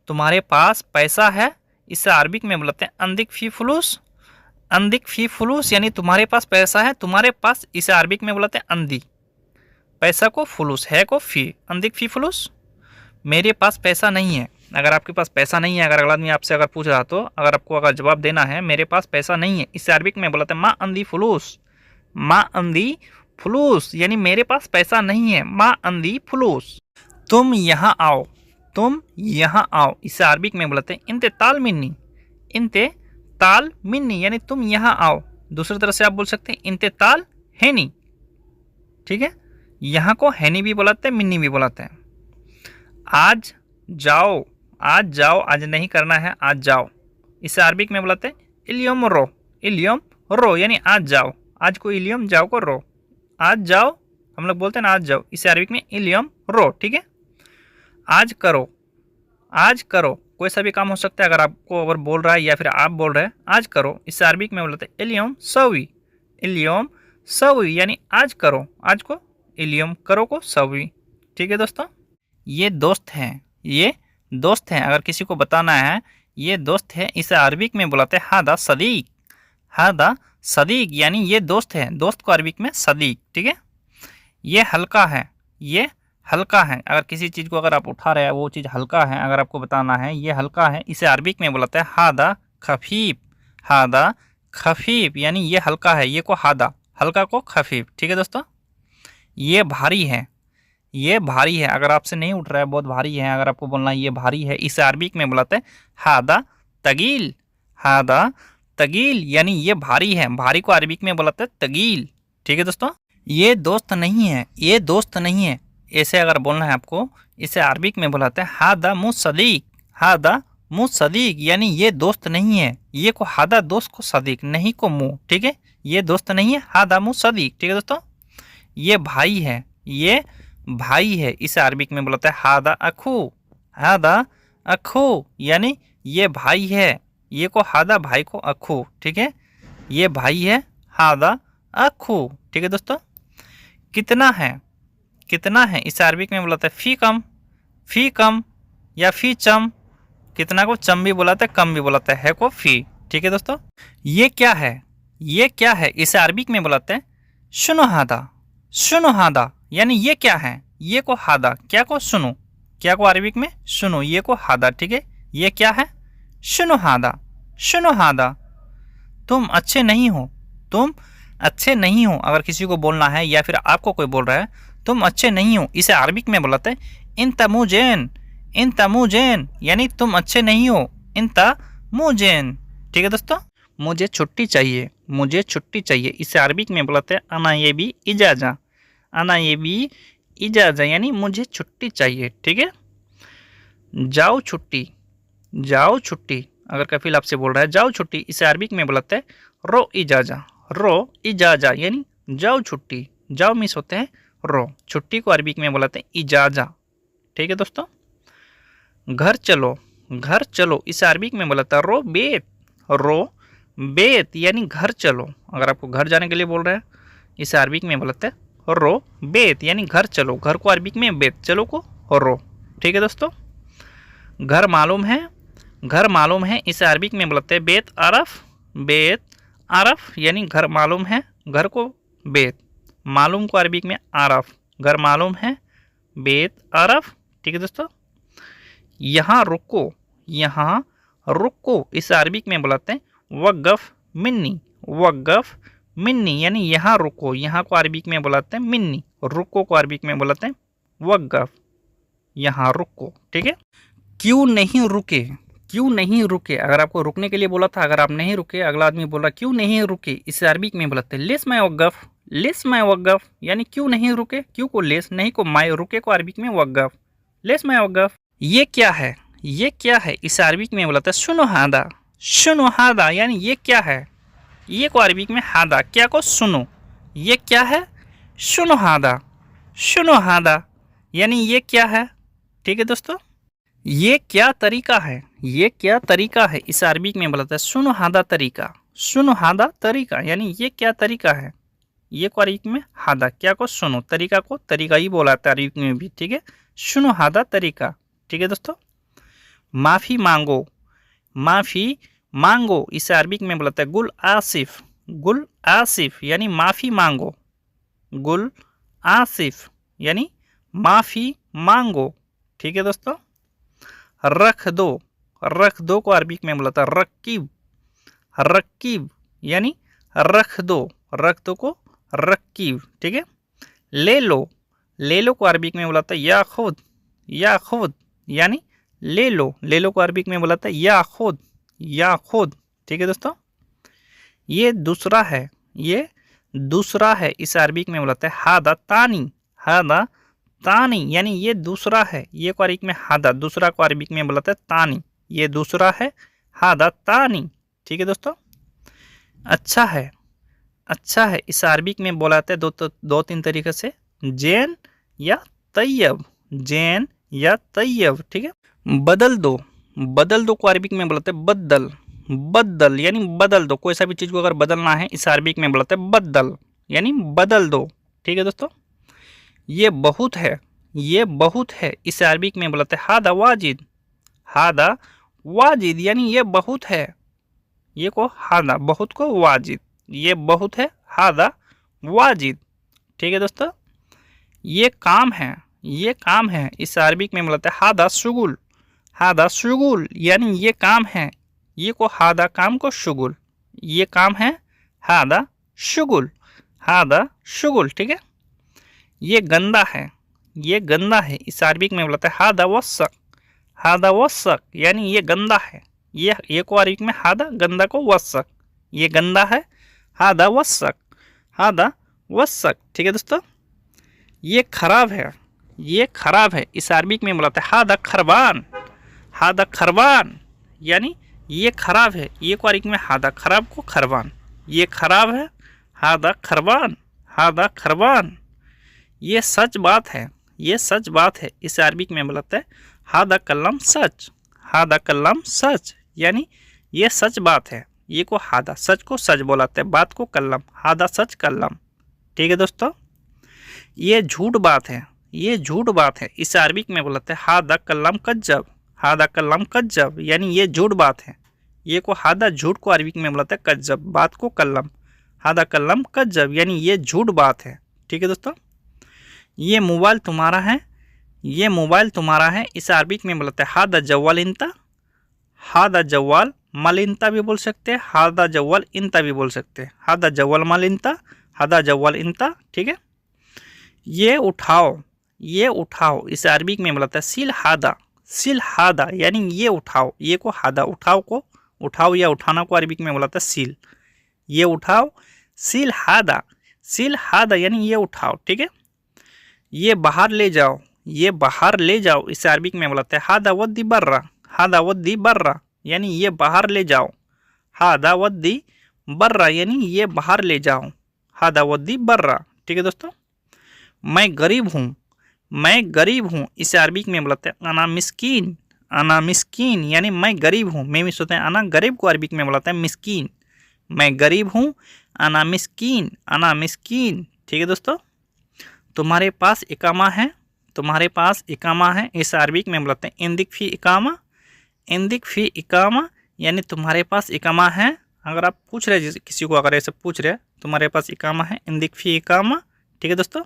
तुम्हारे पास पैसा है इसे अरबिक में बुलाते हैं अंदिक फी फुलूस, अंदिक फी फुलूस यानी तुम्हारे पास पैसा है, तुम्हारे पास इसे अरबिक में बुलाते हैं अंदी, पैसा को फुलूस, है को फी, अंदिक फी फुलूस। मेरे पास पैसा नहीं है, अगर आपके पास पैसा नहीं है, अगर अगला आदमी आपसे अगर पूछ रहा तो अगर आपको अगर जवाब देना है मेरे पास पैसा नहीं है इसे अरबिक में बुलाते हैं माँ अंदी फुलूस, माँ अंदी फुलूस यानी मेरे पास पैसा नहीं है, माँ अंदी फुलूस। तुम यहाँ आओ, तुम यहाँ आओ इसे अरबिक में बुलाते हैं इंते ताल मिन्नी, इंते ताल मिन्नी यानी तुम यहाँ आओ। दूसरी तरह से आप बोल सकते हैं इंते ताल हैनी। ठीक है। यहाँ को हैनी भी बुलाते हैं, मिन्नी भी बुलाते हैं। आज जाओ, आज जाओ आज नहीं करना है, आज जाओ इसे अरबिक में बुलाते हैं इलियम रो, इलियम रो यानी आज जाओ, आज को इलियम, जाओ को रो, आज जाओ हम लोग बोलते हैं ना आज जाओ, इसे अरबिक में इलियम रो। ठीक है। आज करो, आज करो कोई सा भी काम हो सकता है, अगर आपको अगर बोल रहा है या फिर आप बोल रहे हैं आज करो इसे अरबिक में बोलते हैं इलियम सवी, इलियम सवी यानी आज करो, आज को इलियम, करो को सवी। ठीक है दोस्तों। ये दोस्त हैं, ये दोस्त हैं, अगर किसी को बताना है ये दोस्त है इसे अरबिक में बुलाते हैं हादा सदीक, हादा सदीक यानी ये दोस्त है, दोस्त को अरबिक में सदीक। ठीक है। ये हल्का है, ये हल्का है, अगर किसी चीज़ को अगर आप उठा रहे हैं वो चीज़ हल्का है, अगर आपको बताना है ये हल्का है इसे अरबिक में बुलाते हैं हादा खफीफ, हादा खफीफ यानी ये हल्का है, ये को हादा, हल्का को खफीफ। ठीक है दोस्तों। ये भारी है, ये भारी है, अगर आपसे नहीं उठ रहा है बहुत भारी है, अगर आपको बोलना है ये भारी है इसे अरबिक में बुलाते हैं हादा तगील, हादा तगील यानी ये भारी है, भारी को अरबिक में बुलाते हैं तगील। ठीक है दोस्तों। ये दोस्त नहीं है, ये दोस्त नहीं है, ऐसे अगर बोलना है आपको इसे अरबिक में बुलाते हैं हादा मु सदीक, हादा मु सदीक यानी ये दोस्त नहीं है, ये को हादा दोस्त को सदीक, नहीं को मुँह। ठीक है। ये दोस्त नहीं है, हादा मु सदीक। ठीक है दोस्तों। ये भाई है, ये भाई है इसे अरबिक में बुलाते हैं हादा अखू, हादा अखू यानी ये भाई है, ये को हादा भाई को अखू। ठीक है। ये भाई है हादा अखू। ठीक है दोस्तों। कितना है, कितना है इसे अरबिक में बुलाते हैं फी कम, फी कम या फी चम, कितना को चम भी बुलाते हैं, कम भी बुलाते हैं, है को फी। ठीक है दोस्तों। ये क्या है, ये क्या है इसे अरबिक में बुलाते हैं शुनो हादा, शुनो हादा यानी ये क्या है, ये को हादा, क्या को सुनो, क्या को अरबिक में सुनो, ये को हादा। ठीक है। ये क्या है शुनो हादा, शुनो हादा। तुम अच्छे नहीं हो, तुम अच्छे नहीं हो, अगर किसी को बोलना है या फिर आपको कोई बोल रहा है तुम अच्छे नहीं हो इसे अरबिक में बुलाते हैं इन तमुजैन, इन तमुजैन यानी तुम अच्छे नहीं हो, इन तमुजैन। ठीक है दोस्तों। मुझे छुट्टी चाहिए, मुझे छुट्टी चाहिए इसे अरबिक में बुलाते हैं अना ये भी इजाजा, अना ये भी इजाजा यानी मुझे छुट्टी चाहिए। ठीक है। जाओ छुट्टी, जाओ छुट्टी, अगर कफिल आपसे बोल रहा है जाओ छुट्टी इसे अरबिक में बुलाते हैं रो इजाजा, रो इजाजा यानी जाओ छुट्टी, जाओ मिस होते हैं रो, छुट्टी को अरबी में बोलाते हैं इजाजा। ठीक है दोस्तों। घर चलो, घर चलो इसे अरबी में बोलाता है रो बेत, रो बेत यानी घर चलो। अगर आपको घर जाने के लिए बोल रहे हैं इसे अरबी में बोलाते हैं रो बेत यानी घर चलो, घर को अरबी में बेत, चलो को रो। ठीक है दोस्तों। घर मालूम है, घर मालूम है इसे अरबी में बोलते हैं बेत अरफ, बेत अरफ यानी घर मालूम है, घर को बेत, मालूम को अरबी में आरफ, घर मालूम है बेत अरफ। ठीक है दोस्तों। यहाँ रुको, यहाँ रुको इसे अरबी में बुलाते हैं वक़्फ़ मिन्नी, वक़्फ़ मिन्नी यानी यहाँ रुको, यहाँ को अरबी में बुलाते हैं मिन्नी, रुको को अरबी में बुलाते हैं वक़्फ़, यहाँ रुको। ठीक है। क्यों नहीं रुके, क्यों नहीं रुके, अगर आपको रुकने के लिए बोला था, अगर आप नहीं रुके, अगला आदमी बोला क्यों नहीं रुके, इसे अरबी में बुलाते हैं लेस मैं वक़्फ़, लेस मैं वक़्फ़ यानी क्यों नहीं रुके, क्यों को लेस, नहीं को माय, रुके को अरबी में वक़्फ़, लेस मैं वक़्फ़। ये क्या है, ये क्या है, इसे अरबी में बुलाते हैं सुनो हादा, सुनो हादा यानी ये क्या है, ये को अरबी में हादा, क्या को सुनो, ये क्या है सुनो हादा, सुनो हादा यानी ये क्या है। ठीक है दोस्तों। ये क्या तरीका है, ये क्या तरीका है, इसे अरबी में बुलाता है सुनो हादा तरीका, सुनो हादा तरीका यानी ये क्या तरीका है, ये को अरबी में हादा, क्या को सुनो, तरीका को तरीका ही बोलाता है अरबी में भी। ठीक है। सुनो हादा तरीका। ठीक है दोस्तों। माफ़ी मांगो, माफ़ी मांगो इसे अरबी में बुलाता है गुल आसिफ, गुल आसिफ यानी माफ़ी मांगो, गुल आसिफ यानी माफ़ी मांगो। ठीक है दोस्तों। रख दो, रख दो को अरबी में बुलाता है रकीब, रकीब यानी रख दो, रख दो को रकीब। ठीक है। ले लो, ले लो को अरबी में बुलाता है या खुद, या खुद यानी ले लो, ले लो को अरबी में बुलाता है या खुद, या खुद। ठीक है दोस्तों। ये दूसरा है, ये दूसरा है इसे अरबी में बुलाता है हादा तानी, हादा तानी यानी ये दूसरा है, ये को अरबी में हादा, दूसरा को अरबी में बुलाता है तानी, ये दूसरा है हादा तानी। ठीक है दोस्तों। अच्छा है, अच्छा है इसे अरबी में बुलाते हैं दो तीन तरीके से, जैन या तैयब, जैन या तैयब। ठीक है। बदल दो, बदल दो को अरबी में बुलाते हैं बदल, बदल यानी बदल दो, कोई सा भी चीज़ को अगर बदलना है इसे अरबी में बुलाते हैं बदल यानी बदल दो। ठीक है दोस्तों। ये बहुत है, ये बहुत है इसे अरबी में बुलाते हैं हादा वाजिद, हादा वाजिद यानी ये बहुत है, ये को हादा, बहुत को वाजिद, ये बहुत है हादा वाजिद। ठीक है दोस्तों। ये काम है, ये काम है इसे अरबी में बुलाते हैं हादा शुगुल, हादा शुगुल यानी ये काम है, ये को हादा काम को शुगुल, ये काम है हादा शुगुल, हादा शुगुल। ठीक है। ये गंदा है, ये गंदा है इसे अरबी में बुलाते हैं हादा वसक, हादा वसक यानी ये गंदा है, ये को अरबी में हादा, गंदा को वसक, ये गंदा है हादा वसक, हादा वसक। ठीक है दोस्तों। ये खराब है, ये खराब है इसे अरबी में बुलाते हैं हादा खरबान, हादा खरबान यानी ये खराब है, ये को अरबी में हादा, खराब को खरबान, ये खराब है हादा खरबान, हादा खरबान। ये सच बात है, ये सच बात है इसे अरबी में बुलाते हैं हादा कल्लम सच, हादा कल्लम सच यानी ये सच बात है, ये को हादा, सच को सच बोलाते हैं, बात को कल्लम, हादा सच कल्लम। ठीक है दोस्तों। ये झूठ बात है, ये झूठ बात है इसे अरबी में बुलाते हैं हादा कल्लम कज्जब, हादा कल्लम कज्जब यानी ये झूठ बात है, ये को हादा, झूठ को अरबी में बुलाते हैं कज्जब, बात को कल्लम, हादा कल्लम कज्जब यानी ये झूठ बात है। ठीक है दोस्तों। ये मोबाइल तुम्हारा है, ये मोबाइल तुम्हारा है इसे अरबी में बुलाते हैं हादा जवाल इंता, हादा जवाल मल इंता भी बोल सकते हैं, हादा जवाल इंता भी बोल सकते हैं, हादा जवाल मल इंता, हादा जवाल इंता। ठीक है। ये उठाओ, ये उठाओ इसे अरबी में बुलाता है सिल हादा, सिल हादा यानी ये उठाओ, ये को हादा, उठाओ को, उठाओ या उठाना को अरबी में बुलाता है सील, ये उठाओ, सील हादा, सील हादा यानी ये उठाओ। ठीक है। ये बाहर ले जाओ, ये बाहर ले जाओ इसे अरबी में बुलाते हैं हादा वद्दी बर्रा, हादा वद्दी बर्रा यानी ये बाहर ले जाओ, हादा वद्दी बर्रा यानी ये बाहर ले जाओ, हादा वद्दी बर्रा। ठीक है दोस्तों। मैं गरीब हूँ, मैं गरीब हूँ, इसे अरबी में बोलते हैं अना मिस्कीन। अना मिस्कीन यानी मैं गरीब हूँ। मैं सोचते हैं अना गरीब को अरबी में बोलते हैं मिस्कीन। मैं गरीब हूँ, अना मिस्कीन, अना मिस्कीन। ठीक है दोस्तों। तुम्हारे पास इकामा है, तुम्हारे पास इकामा है, इसे अरबी में बोलते हैं इंदिक फी इकामा। इंदिक फी इकामा यानी तुम्हारे पास इकामा है। अगर आप पूछ रहे किसी को, अगर ऐसे पूछ रहे तुम्हारे पास इकामा है, इंदिक फी इकामा। ठीक है दोस्तों।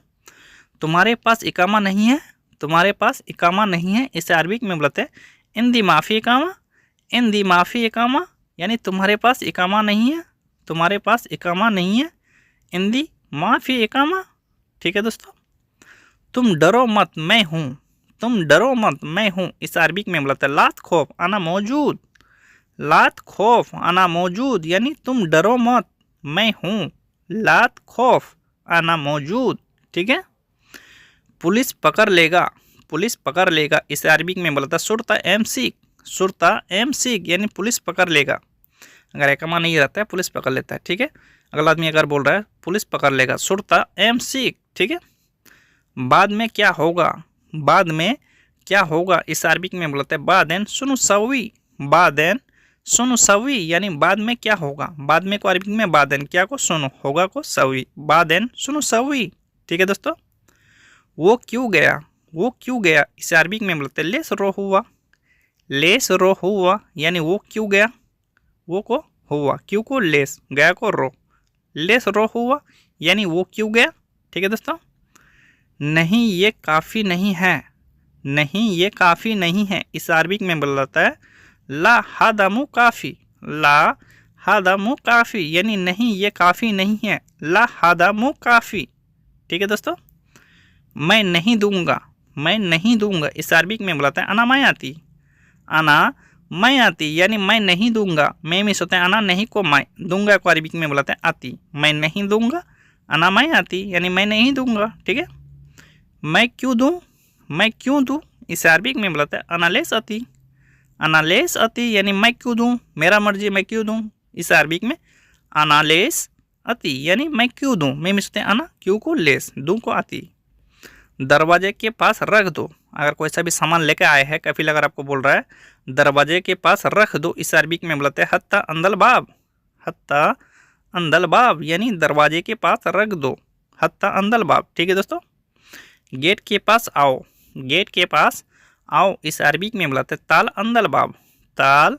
तुम्हारे पास इकामा नहीं है, तुम्हारे पास इकामा नहीं है, इसे अरबी में बोलते हैं इंदी माफ़ी इकामा। इंदी माफ़ी इकामा यानी तुम्हारे पास इकामा नहीं है, तुम्हारे पास इकामा नहीं है, इंदी माफ़ी इकामा। ठीक है दोस्तों। तुम डरो मत, मैं हूँ, तुम डरो मत, मैं हूँ, इसे अरबी में बोलते हैं लात खौफ अना मौजूद। लात खौफ अना मौजूद यानी तुम डरो मत, मैं हूँ, लात खौफ अना मौजूद। ठीक है। पुलिस पकड़ लेगा, पुलिस पकड़ लेगा, इसे अरबी में बोलता है सुरता एम सीख। सुरता एम सीख यानी पुलिस पकड़ लेगा। अगर इकामा नहीं रहता है पुलिस पकड़ लेता है। ठीक है। अगला आदमी अगर बोल रहा है पुलिस पकड़ लेगा, सुरता एम सीख। ठीक है। बाद में क्या होगा, बाद में क्या होगा, इस अरबी में बोलते हैं बादेन सुनु सवी। बादेन सुनु सवी यानी बाद में क्या होगा। बाद में को अरबी में बादेन, क्या को सुनो, होगा को सवी, बादेन सुनु सवी। ठीक है दोस्तों। वो क्यों गया, वो क्यों गया, इसे अरबी में बोलते हैं लेस रो हुआ। लेस रो हुआ यानी वो क्यों गया, वो को हुआ, क्यों को लेस, गया को रो, लेस रो हुआ यानी वो क्यों गया। ठीक है दोस्तों। नहीं ये काफ़ी नहीं है, नहीं ये काफ़ी नहीं है, इस अरबी में बोलता है ला हादामु काफ़ी। ला हादामु काफ़ी यानी नहीं ये काफ़ी नहीं है, ला हादामु काफ़ी। ठीक है दोस्तों। मैं नहीं दूंगा, मैं नहीं दूंगा, इस अरबी में बोलता है अना मैं आती। अना मैं आती यानी मैं नहीं दूंगा। मैं मिस होते हैं अना नहीं को मैं, दूंगा को अरबी में बोलते हैं आती। मैं नहीं दूंगा, अना मैं आती यानी मैं नहीं दूंगा। ठीक है। मैं क्यों दूं, मैं क्यों दूं, इस अरबी में बोलता है अनालेस आती। अनालेस आती यानी मैं क्यों दूं, मेरा मर्जी मैं क्यों दूं, इस अरबी में अनालेस आती यानी मैं क्यों दूं। मैं मिस होते हैं अना क्यों को लेस, दूं को आती। दरवाजे के पास रख दो, अगर कोई सा भी सामान लेके आए हैं, कफिल अगर आपको बोल रहा है दरवाजे के पास रख दो, इस अरबी में बोलते हैं हत्ता अंदल बाब। हत्ता अंदल बाब यानी दरवाजे के पास रख दो, हत्ता अंदल बाब। ठीक है दोस्तों। गेट के पास आओ, गेट के पास आओ, इस अरबी में बोलते हैं ताल अंदल बाब। ताल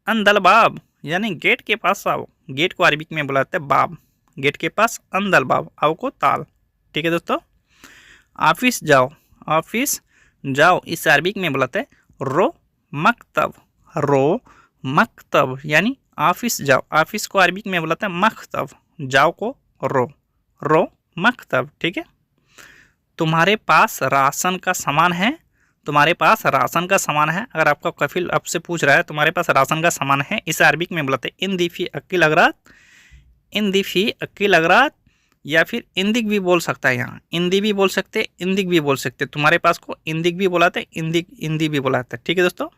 अंदल बाब यानी गेट के पास आओ, गेट को अरबी में बुलाते हैं बाब, गेट के पास अंदल बाब, आओ को ताल। ठीक है दोस्तों। ऑफिस जाओ, ऑफिस जाओ, इस अरबी में बुलाते हैं रो मकतब। रो मकतब यानी ऑफिस जाओ, ऑफिस को अरबी में बुलाते हैं मकतब, जाओ को रो, रो मकतब। ठीक है। तुम्हारे पास राशन का सामान है, तुम्हारे पास राशन का सामान है, अगर आपका कफिल आपसे पूछ रहा है तुम्हारे पास राशन का सामान है, इस अरबी में बुलाते हैं इन दीफी अक्की लगरात। इन दीफी अक्की लगरात या फिर इंदिक भी बोल सकता है, यहाँ इंदी भी बोल सकते, इंदिक भी बोल सकते। तुम्हारे पास को इंदिक भी बुलाते, इंदिक इंदी भी बुलाते। ठीक है दोस्तों।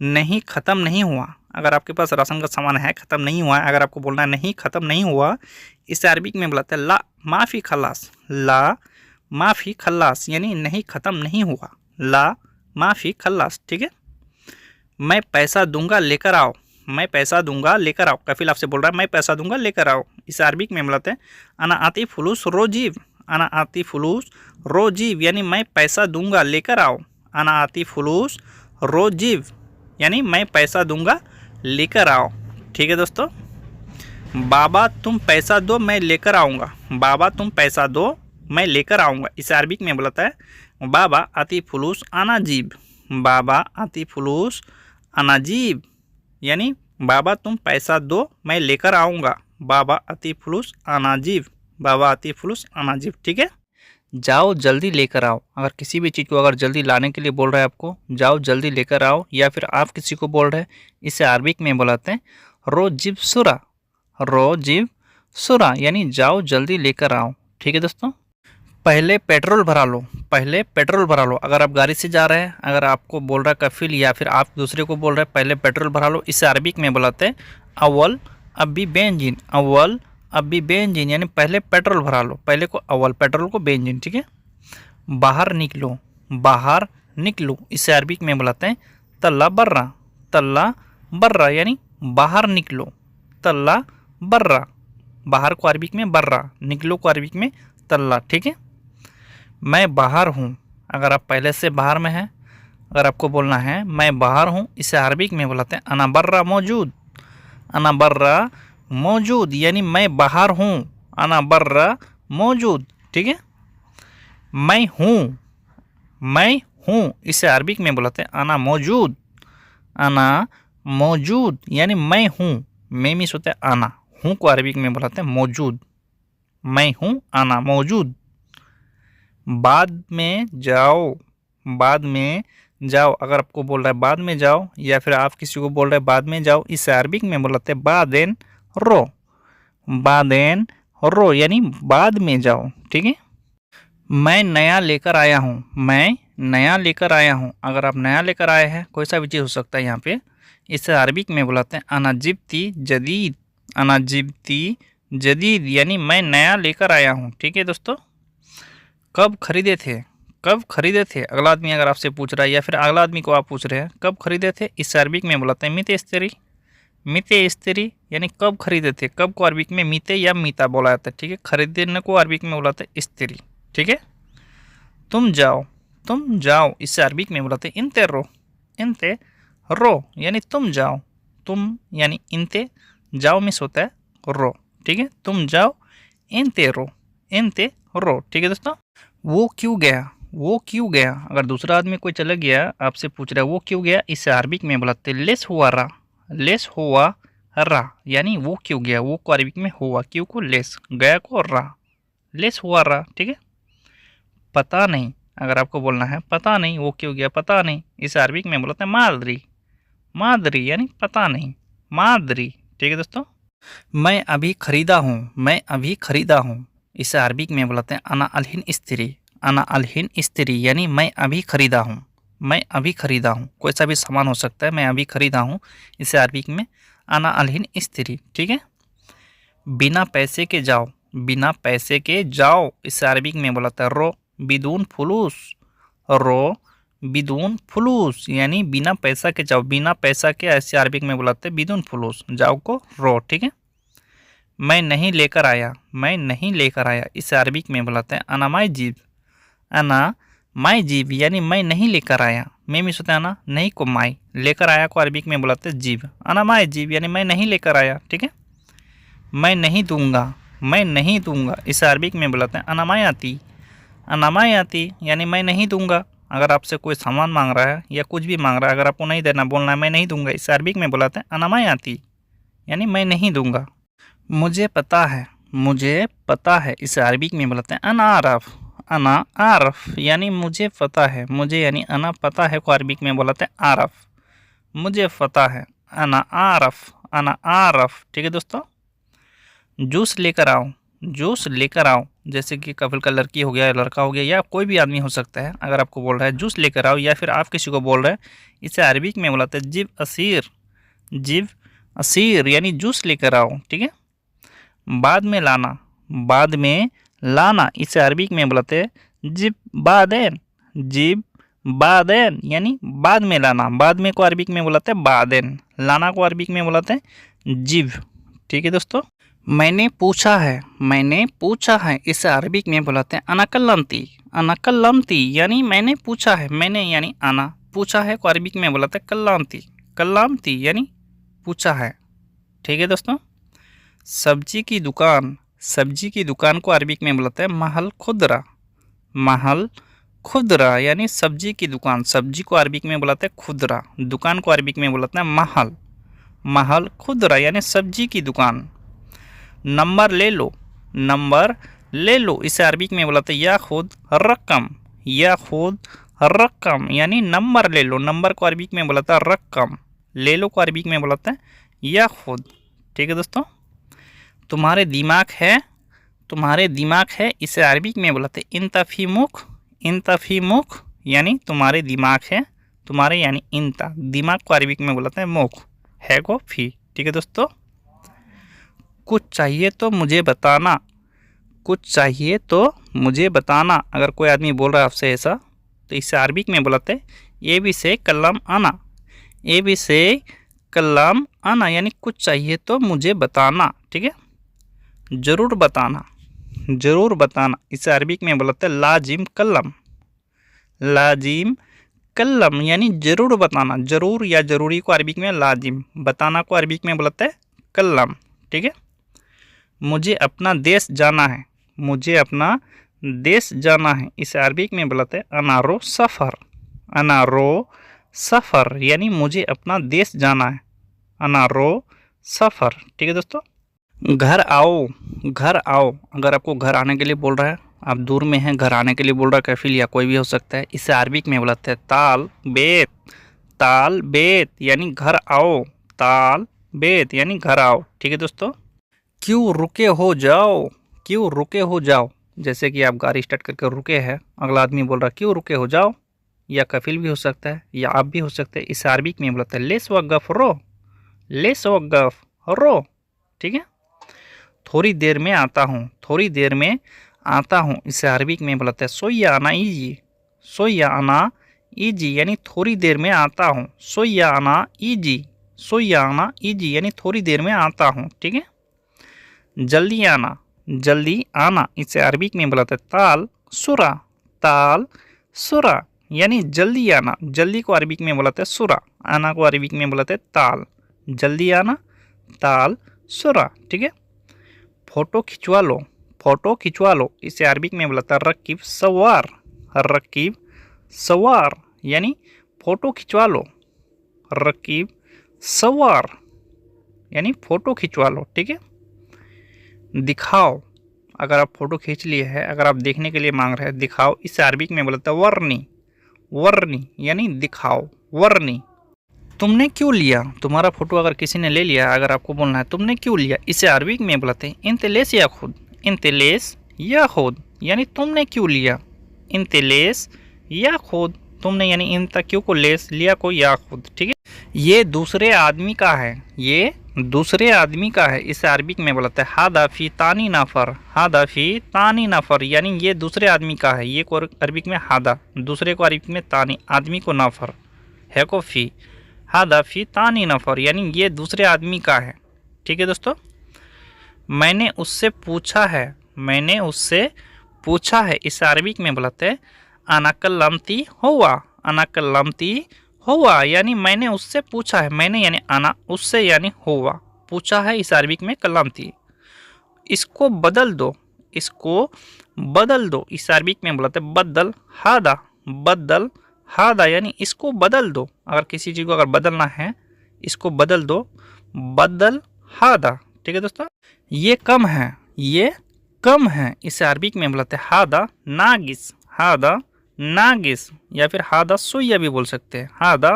नहीं ख़त्म नहीं हुआ, अगर आपके पास राशन का सामान है ख़त्म नहीं हुआ है, अगर आपको बोलना है नहीं ख़त्म नहीं हुआ, इस अरबी में बुलाते हैं ला माफ़ी खल्लास। ला माफ़ी खल्लास यानी नहीं ख़त्म नहीं हुआ, ला माफ़ी खल्लास। ठीक है। मैं पैसा दूंगा लेकर आओ, मैं पैसा दूंगा लेकर आओ, कफिल आपसे बोल रहा है मैं पैसा दूंगा लेकर आओ, इस अरबी में बोलते हैं अना आती फुलूस रोजीव। अना आती फुलूस रोजीव यानी मैं पैसा दूंगा लेकर आओ, अना आती फुलूस रोजीव यानी मैं पैसा दूंगा लेकर आओ। ठीक है दोस्तों। बाबा तुम पैसा दो मैं लेकर आऊँगा, बाबा तुम पैसा दो मैं लेकर आऊँगा, इस अरबी में बोलता है बाबा आती फुलूस अनाजीब। बाबा आती फुलूस अनाजीब यानी बाबा तुम पैसा दो मैं लेकर आऊँगा, बाबा आती फुलूस अनाजीब, बाबा आती फुलूस अनाजीब। ठीक है। जाओ जल्दी लेकर आओ, अगर किसी भी चीज़ को अगर जल्दी लाने के लिए बोल रहा है आपको, जाओ जल्दी लेकर आओ, या फिर आप किसी को बोल रहे हैं, इसे अरबिक में बुलाते हैं रोजिब सुरा। रोजिब सुरा यानी जाओ जल्दी लेकर आओ। ठीक है दोस्तों। पहले पेट्रोल भरा लो, पहले पेट्रोल भरा लो, अगर आप गाड़ी से जा रहे हैं, अगर आपको बोल रहा है कफिल या फिर आप दूसरे को बोल रहे हैं पहले पेट्रोल भरा लो, इसे अरबिक में बुलाते हैं अव्वल अभी बेंजीन अव्वल, अभी बेंजीन यानी पहले पेट्रोल भरा लो, पहले को अव्वल, पेट्रोल को बेंजीन, ठीक है। बाहर निकलो, बाहर निकलो, इसे अरबिक में बुलाते हैं तल्ला बर्रा, तल्ला बर्रा यानी बाहर निकलो, तल्ला बर्रा, बाहर को अरबिक में बर्रा, निकलो को अरबिक में तल्ला, ठीक है। मैं बाहर हूँ, अगर आप पहले से बाहर में हैं, अगर आपको बोलना है मैं बाहर हूँ, इसे अरबिक में बुलाते हैं अना बर्रा मौजूद, अना बर्रा मौजूद यानी मैं बाहर हूँ, अना बर्रा मौजूद, ठीक है। मैं हूँ, मैं हूँ, इसे अरबिक में बुलाते हैं अना मौजूद, अना मौजूद यानी मैं हूँ, मैं मिस होता है आना, हूँ को अरबिक में बुलाते हैं मौजूद, मैं हूँ आना मौजूद। बाद में जाओ, बाद में जाओ, अगर आपको बोल रहा है बाद में जाओ या फिर आप किसी को बोल रहे हैं बाद में जाओ, इसे अरबिक में बुलाते हैं बादेन रो, बादेन रो यानी बाद में जाओ, ठीक है। मैं नया लेकर आया हूँ, मैं नया लेकर आया हूँ, अगर आप नया लेकर आए हैं कोई सा भी चीज़ हो सकता है यहाँ पे, इसे अरबिक में बुलाते हैं अना जिब्ती जदीद, अना जिब्ती जदीद यानी मैं नया लेकर आया हूँ, ठीक है दोस्तों। कब खरीदे थे, कब खरीदे थे, अगला आदमी अगर आपसे पूछ रहा है या फिर अगला आदमी को आप पूछ रहे हैं कब खरीदे थे, इसे अरबिक में बुलाते हैं मिते स्त्री, मिते स्त्री यानी कब खरीदे थे, कब को अरबिक में मिते या मीता बोला जाता है, ठीक है। खरीदने को अरबिक में बुलाते हैं स्त्री, ठीक है। तुम जाओ, तुम जाओ, इसे अरबिक में बुलाते हैं इनते रो, इनते रो यानी तुम जाओ, तुम यानी इनते, जाओ मिस होता है रो, ठीक है। तुम जाओ इनते रो, इनते रो, ठीक है दोस्तों। वो क्यों गया, वो क्यों गया, अगर दूसरा आदमी कोई चला गया आपसे पूछ रहा है वो क्यों गया, इसे अरबिक में बुलाते हैं लेस हुआ रा, लेस हुआ रा यानी वो क्यों गया, वो को अरबिक में हुआ, क्यों को लेस, गया को रा, लेस हुआ रा, ठीक है। पता नहीं, अगर आपको बोलना है पता नहीं वो क्यों गया, पता नहीं, इसे अरबिक में बोलते हैं मादरी, मादरी यानी पता नहीं, मादरी, ठीक है दोस्तों। मैं अभी खरीदा हूँ, मैं अभी खरीदा हूँ, इसे अरबिक में बुलाते हैं अना अलहिन स्त्री, अना अलहिन स्त्री यानी मैं अभी खरीदा हूँ, मैं अभी खरीदा हूँ, कोई सा भी सामान हो सकता है, मैं अभी खरीदा हूँ, इसे अरबिक में अना अलहिन स्त्री, ठीक है। बिना पैसे के जाओ, बिना पैसे के जाओ, इसे अरबिक में बुलाता है रो बिदून फुलूस, रो बिदून फुलूस यानी बिना पैसा के जाओ, बिना पैसा के ऐसे अरबिक में बुलाते हैं बिदून फुलूस, जाओ को रो, ठीक है। मैं नहीं लेकर आया, मैं नहीं लेकर आया, इसे अरबिक में बुलाते हैं अना माई जीव, अना माई जीव यानी मैं नहीं लेकर आया, मैं मिस होता है ना, नहीं को माई, लेकर आया को अरबिक में बुलाते हैं जीव, अना माई जीव यानी मैं नहीं लेकर आया, ठीक है। मैं नहीं दूंगा, मैं नहीं दूंगा, इसे अरबिक में बुलाते हैं अनामाई आती, अनामाई आती यानी मैं नहीं दूंगा, अगर आपसे कोई सामान मांग रहा है या कुछ भी मांग रहा है, अगर आपको नहीं देना, बोलना है मैं नहीं दूंगा, इसे अरबिक में बुलाते हैं अनामाई आती यानी मैं नहीं दूंगा। मुझे पता है, मुझे पता है, इसे अरबिक में बुलाते हैं अना आरफ, अना आरफ यानी मुझे पता है, मुझे यानी अना पता है को अरबिक में बुलाते हैं आरफ, मुझे पता है, अना आरफ, अना आरफ, ठीक है दोस्तों। जूस लेकर आओ, जूस लेकर आओ, जैसे कि कपल का लड़की हो गया, लड़का हो गया या कोई भी आदमी हो सकता है, अगर आपको बोल रहा है जूस लेकर आओ या फिर आप किसी को बोल रहे हैं, इसे अरबिक में बुलाते हैं जिब असीर, जिब असीर यानी जूस लेकर आओ, ठीक है। बाद में लाना, बाद में लाना, इसे अरबिक में बुलाते हैं जिब बादेन, जिब बादेन यानी बाद में लाना, बाद में को अरबिक में बुलाते हैं बादेन, लाना को अरबिक में बुलाते हैं जिब, ठीक है दोस्तों। मैंने पूछा है, मैंने पूछा है, इसे अरबिक में बुलाते हैं अनाकल्लमती, अनाकल्लमती यानी मैंने पूछा है, मैंने यानी आना, पूछा है को अरबिक में बुलाते हैं कल्लामती, कल्लामती यानी पूछा है, ठीक है दोस्तों। सब्जी की दुकान, सब्जी की दुकान को अरबिक में बुलाते हैं महल खुदरा, महल खुदरा यानी सब्जी की दुकान, सब्जी को अरबिक में बुलाते हैं खुदरा, दुकान को अरबिक में बुलाते हैं महल, महल खुदरा यानी सब्जी की दुकान। नंबर ले लो, नंबर ले लो, इसे अरबिक में बुलाते हैं या खुद रकम, या खुद रकम यानी नंबर ले लो, नंबर को अरबिक में बुलाता है रकम, ले लो को अरबिक में बुलाते हैं या खुद, ठीक है दोस्तों। तुम्हारे दिमाग है, तुम्हारे दिमाग है, इसे अरबिक में बुलाते हैं इंतफी मुख, इंतफी मुख यानी तुम्हारे दिमाग है, तुम्हारे यानी इंता, दिमाग को अरबिक में बुलाते हैं मुख, है को फी, ठीक है दोस्तों। कुछ चाहिए तो मुझे बताना, कुछ चाहिए तो मुझे बताना। अगर कोई आदमी बोल रहा है आपसे ऐसा तो इसे अरबिक में बुलाते हैं ये भी से कल्लम आना, ये भी से कल्लम आना यानी कुछ चाहिए तो मुझे बताना। ठीक है, ज़रूर बताना, ज़रूर बताना इसे अरबिक में बुलाते हैं लाजिम कल्लम, लाजिम कल्लम यानी ज़रूर बताना। ज़रूर या ज़रूरी को अरबिक में लाजिम, बताना को अरबिक में बुलाते हैं कल्लम। ठीक है, मुझे अपना देश जाना है, मुझे अपना देश जाना है इसे अरबिक में बुलाते हैं अनारो सफ़र, अनारो सफ़र यानी मुझे अपना देश जाना है, अनारो सफ़र। ठीक है दोस्तों, घर आओ, घर आओ अगर आपको घर आने के लिए बोल रहा है, आप दूर में हैं, घर आने के लिए बोल रहा है, कफिल या कोई भी हो सकता है, इसे अरबिक में बुलाते हैं ताल बेत, ताल बेत यानी घर आओ, ताल बेत यानी घर आओ। ठीक है दोस्तों, क्यों रुके हो जाओ, क्यों रुके हो जाओ, जैसे कि आप गाड़ी स्टार्ट करके रुके हैं, अगला आदमी बोल रहा है क्यों रुके हो जाओ, या कफिल भी हो सकता है या आप भी हो सकते हैं, इसे अरबिक में बुलाते हैं लेस वक़्फ़ रो, लेस वक़्फ़ रो। ठीक है, थोड़ी देर में आता हूँ, थोड़ी देर में आता हूँ इसे अरबिक में बुलाते हैं सोया आना ईजी, सोया आना ईजी यानी थोड़ी देर में आता हूँ, सोया आना ईजी, सोया आना ईजी यानी थोड़ी देर में आता हूँ। ठीक है, जल्दी आना, जल्दी आना इसे अरबिक में बुलाते हैं ताल सुरा, ताल सुरा यानी जल्दी आना। जल्दी को अरबिक में बुलाते हैं सुरा, आना को अरबिक में बुलाते हैं ताल, जल्दी आना ताल सुरा। ठीक है, फ़ोटो खिंचवा लो, फ़ोटो खिंचवा लो इसे अरबिक में बुलाता है रकीब सवार, रकीब सवार यानी फ़ोटो खिंचवा लो, रकीब सवार यानी फ़ोटो खिंचवा लो। ठीक है, दिखाओ अगर आप फ़ोटो खींच लिए हैं, अगर आप देखने के लिए मांग रहे हैं, दिखाओ इसे अरबिक में बोलता है वर्नी, वर्नी यानी दिखाओ, वर्नी। तुमने क्यों लिया, तुम्हारा फ़ोटो अगर किसी ने ले लिया, अगर आपको बोलना है तुमने क्यों लिया, इसे अरबिक में बुलाते हैं इंतलेस या खुद, इंतलेस या खुद यानी तुमने क्यों लिया, इंतलेस या खुद, तुमने यानी इन तक क्यों को लेस, लिया को या खुद। ठीक है, ये दूसरे आदमी का है, ये दूसरे आदमी का है इसे अरबिक में बुलाते हैं हादा फी तानी नफ़र, हादा फी तानी नफ़र यानी ये दूसरे आदमी का है, ये को अरबिक में हादा, दूसरे को अरबिक में तानी, आदमी को नफ़र है को फी, हादा फी तानी नफ़र यानी ये दूसरे आदमी का है। ठीक है दोस्तों, मैंने उससे पूछा है, मैंने उससे पूछा है इसे अरबिक में बुलाते हैं अना कल्लमती हुआ, अना कल्लमती हुआ यानी मैंने उससे पूछा है, मैंने यानी आना, उससे यानी हुआ, पूछा है इस अरबिक में कल्लमती। इसको बदल दो, इसको बदल दो इस अरबिक में बुलाते हैं बदल हादा, बदल हादा यानी इसको बदल दो, अगर किसी चीज़ को अगर बदलना है इसको बदल दो, बदल हादा। ठीक है दोस्तों, ये कम है, ये कम है इसे अरबिक में बुलाते हैं हादा नागिस, हादा नागिस या फिर हादा सोया भी बोल सकते हैं, हादा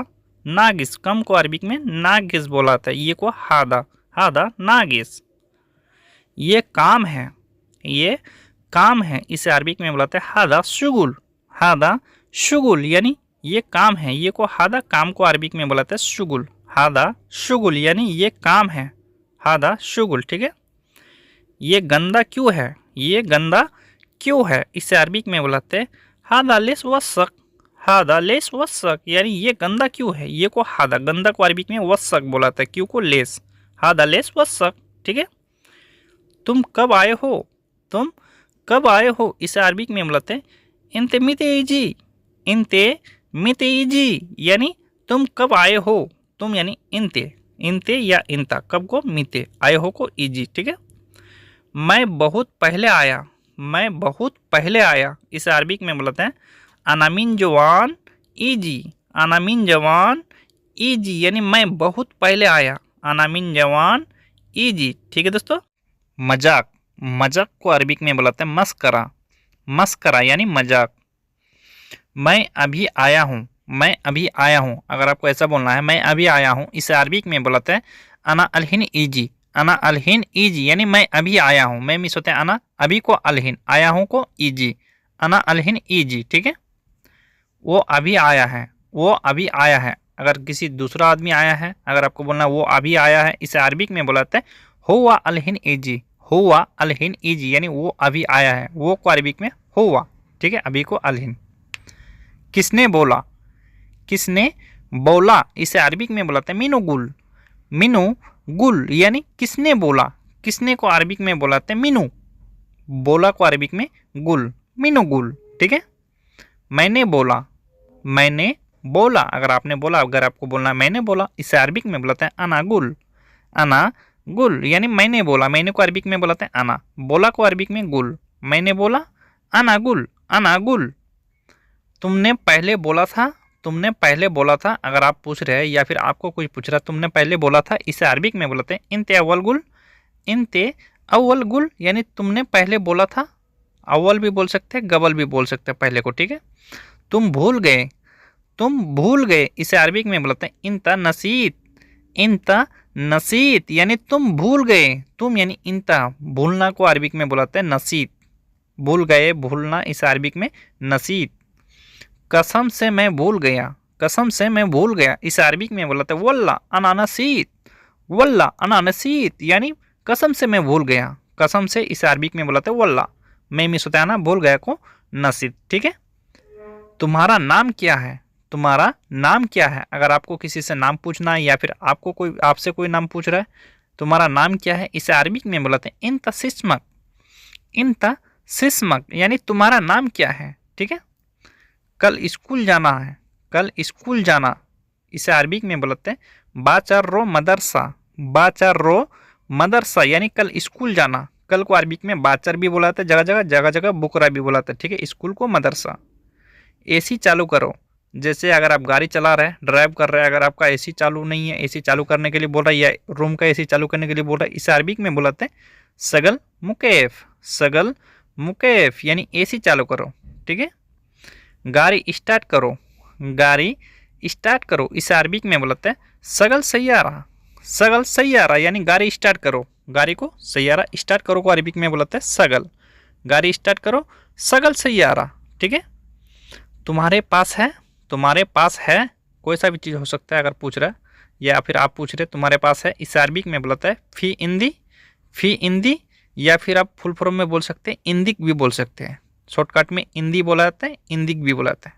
नागिस, कम को अरबिक में नागिस बोलाता है, ये को हादा, हादा नागिस। ये काम है, ये काम है इसे अरबिक में बुलाते हैं हादा शुगुल, हादा शुगुल यानी ये काम है, ये को हादा, काम को अरबिक में बुलाते हैं शुगुल, हादा शुगुल यानी ये काम है, हादा शुगुल। ठीक है, ये गंदा क्यों है, ये गंदा क्यों है इसे अरबिक में बुलाते हैं हादा लेस वसक, हादा लेस वसक यानी ये गंदा क्यों है, ये को हादा, गंदा को अरबिक में वसक बोलाता है, क्यों को लेस, हादा लेस वसक। ठीक है, तुम कब आए हो, तुम कब आए हो इसे अरबिक में बुलाते हैं इंते मितेजी, इंते मितेजी यानी तुम कब आए हो, तुम यानी इंते, इंते या इंता, कब को मिते, आए हो को इजी। ठीक है, मैं बहुत पहले आया, मैं बहुत पहले आया इसे अरबिक में बोलते हैं अनामिन जवान ईजी, अनामिन जवान ईजी यानी मैं बहुत पहले आया, अनामिन जवान ईजी। ठीक है दोस्तों, मजाक, मजाक को अरबिक में बोलते हैं मस्करा, मस्करा यानी मजाक। मैं अभी आया हूँ, मैं अभी आया हूँ, अगर आपको ऐसा बोलना है मैं अभी आया हूँ इसे अरबिक में बोलते हैं अना अलहिन ईजी, अना अलहिन ईजी यानी मैं अभी आया हूँ, मैं मिस होते हैं अना, अभी को अलहिन, आया हूँ को ईजी, अना अलहिन ईजी। ठीक है, वो अभी आया है, वो अभी आया है, अगर किसी दूसरा आदमी आया है, अगर आपको बोलना वो अभी आया है इसे अरबिक में बुलाते हैं हुआ अलहिन इजी, हुआ अलहिन इजी यानी वो अभी आया है, वो को अरबिक में हुआ, ठीक है, अभी को अलहिन। किसने बोला, किसने बोला, इसे अरबिक में बोलाते हैं मीनू गुल, मीनू गुल यानी किसने बोला, किसने को अरबिक में बोलाते हैं मीनू, बोला को अरबिक में गुल, मीनू गुल, ठीक है। मैंने बोला, मैंने बोला, अगर आपने बोला, अगर आपको बोलना मैंने बोला, इसे अरबिक में बुलाते हैं अना गुल, अना गुल यानी मैंने बोला, मैंने को अरबिक में बुलाते हैं अना, बोला को अरबिक में गुल, मैंने बोला अना गुल, अना गुल। तुमने पहले बोला था, तुमने पहले बोला था, अगर आप पूछ रहे हैं या फिर आपको कुछ पूछ रहा है, तुमने पहले बोला था, इसे अरबिक में बुलाते हैं इंते अव्वल गुल, इंते अव्वल गुल यानी तुमने पहले बोला था, अव्वल भी बोल सकते हैं, गबल भी बोल सकते हैं पहले को, ठीक है। तुम भूल गए, तुम भूल गए, इसे अरबिक में बोलते हैं इंता नसीत, इंता नसीत यानी तुम भूल गए, तुम यानी इंता, भूलना को अरबिक में बुलाते हैं नसीत, भूल गए, भूलना, इसे अरबिक में नसीत। कसम से मैं भूल गया, कसम से मैं भूल गया, इसे अरबिक में बुलाते हैं वल्ला अना नसीत, वल्ला अना नसीत यानी कसम से मैं भूल गया, कसम से, इसे अरबिक में बुलाते हैं वल्ला, मैं मिस होता है ना, भूल गया को नसीत, ठीक है। तुम्हारा नाम क्या है, तुम्हारा नाम क्या है, अगर आपको किसी से नाम पूछना है या फिर आपको कोई, आपसे कोई नाम पूछ रहा है, तुम्हारा नाम क्या है, इसे अरबिक में बुलाते हैं इंता सिस्मक, इंता सिस्मक यानी तुम्हारा नाम क्या है, ठीक है। कल स्कूल जाना है, कल स्कूल जाना, इसे अरबिक में बुलाते हैं बाचार रो मदरसा, बाचार रो मदरसा यानी कल स्कूल जाना, कल को अरबिक में बाचार भी बुलाते हैं, जगह जगह, जगह जगह बुकरा भी बुलाते हैं, ठीक है, स्कूल को मदरसा। एसी चालू करो, जैसे अगर आप गाड़ी चला रहे हैं, ड्राइव कर रहे हैं, अगर आपका एसी चालू नहीं है, एसी चालू करने के लिए बोल रहा है या रूम का एसी चालू करने के लिए बोल रहा है, इसे अरबिक में बुलाते हैं सगल मुकेफ, सगल मुकेफ यानी एसी चालू करो, ठीक है। गाड़ी स्टार्ट करो, गाड़ी स्टार्ट करो, इसे अरबिक में बुलाते हैं सगल सैयारा, सगल सैयारा यानी गाड़ी स्टार्ट करो, गाड़ी को सैयारा स्टार्ट करो को अरबिक में बुलाते हैं सगल, गाड़ी स्टार्ट करो सगल सैयारा, ठीक है। तुम्हारे पास है, तुम्हारे पास है, कोई सा भी चीज़ हो सकता है, अगर पूछ रहा है या फिर आप पूछ रहे तुम्हारे पास है, इसे अरबिक में बुलाता है फी इंदी, फी इंदी या फिर आप फुल फॉर्म में बोल सकते हैं इंदिक भी बोल सकते हैं, शॉर्टकट में इंदी बोला जाता है, इंदिक भी बोलाता है।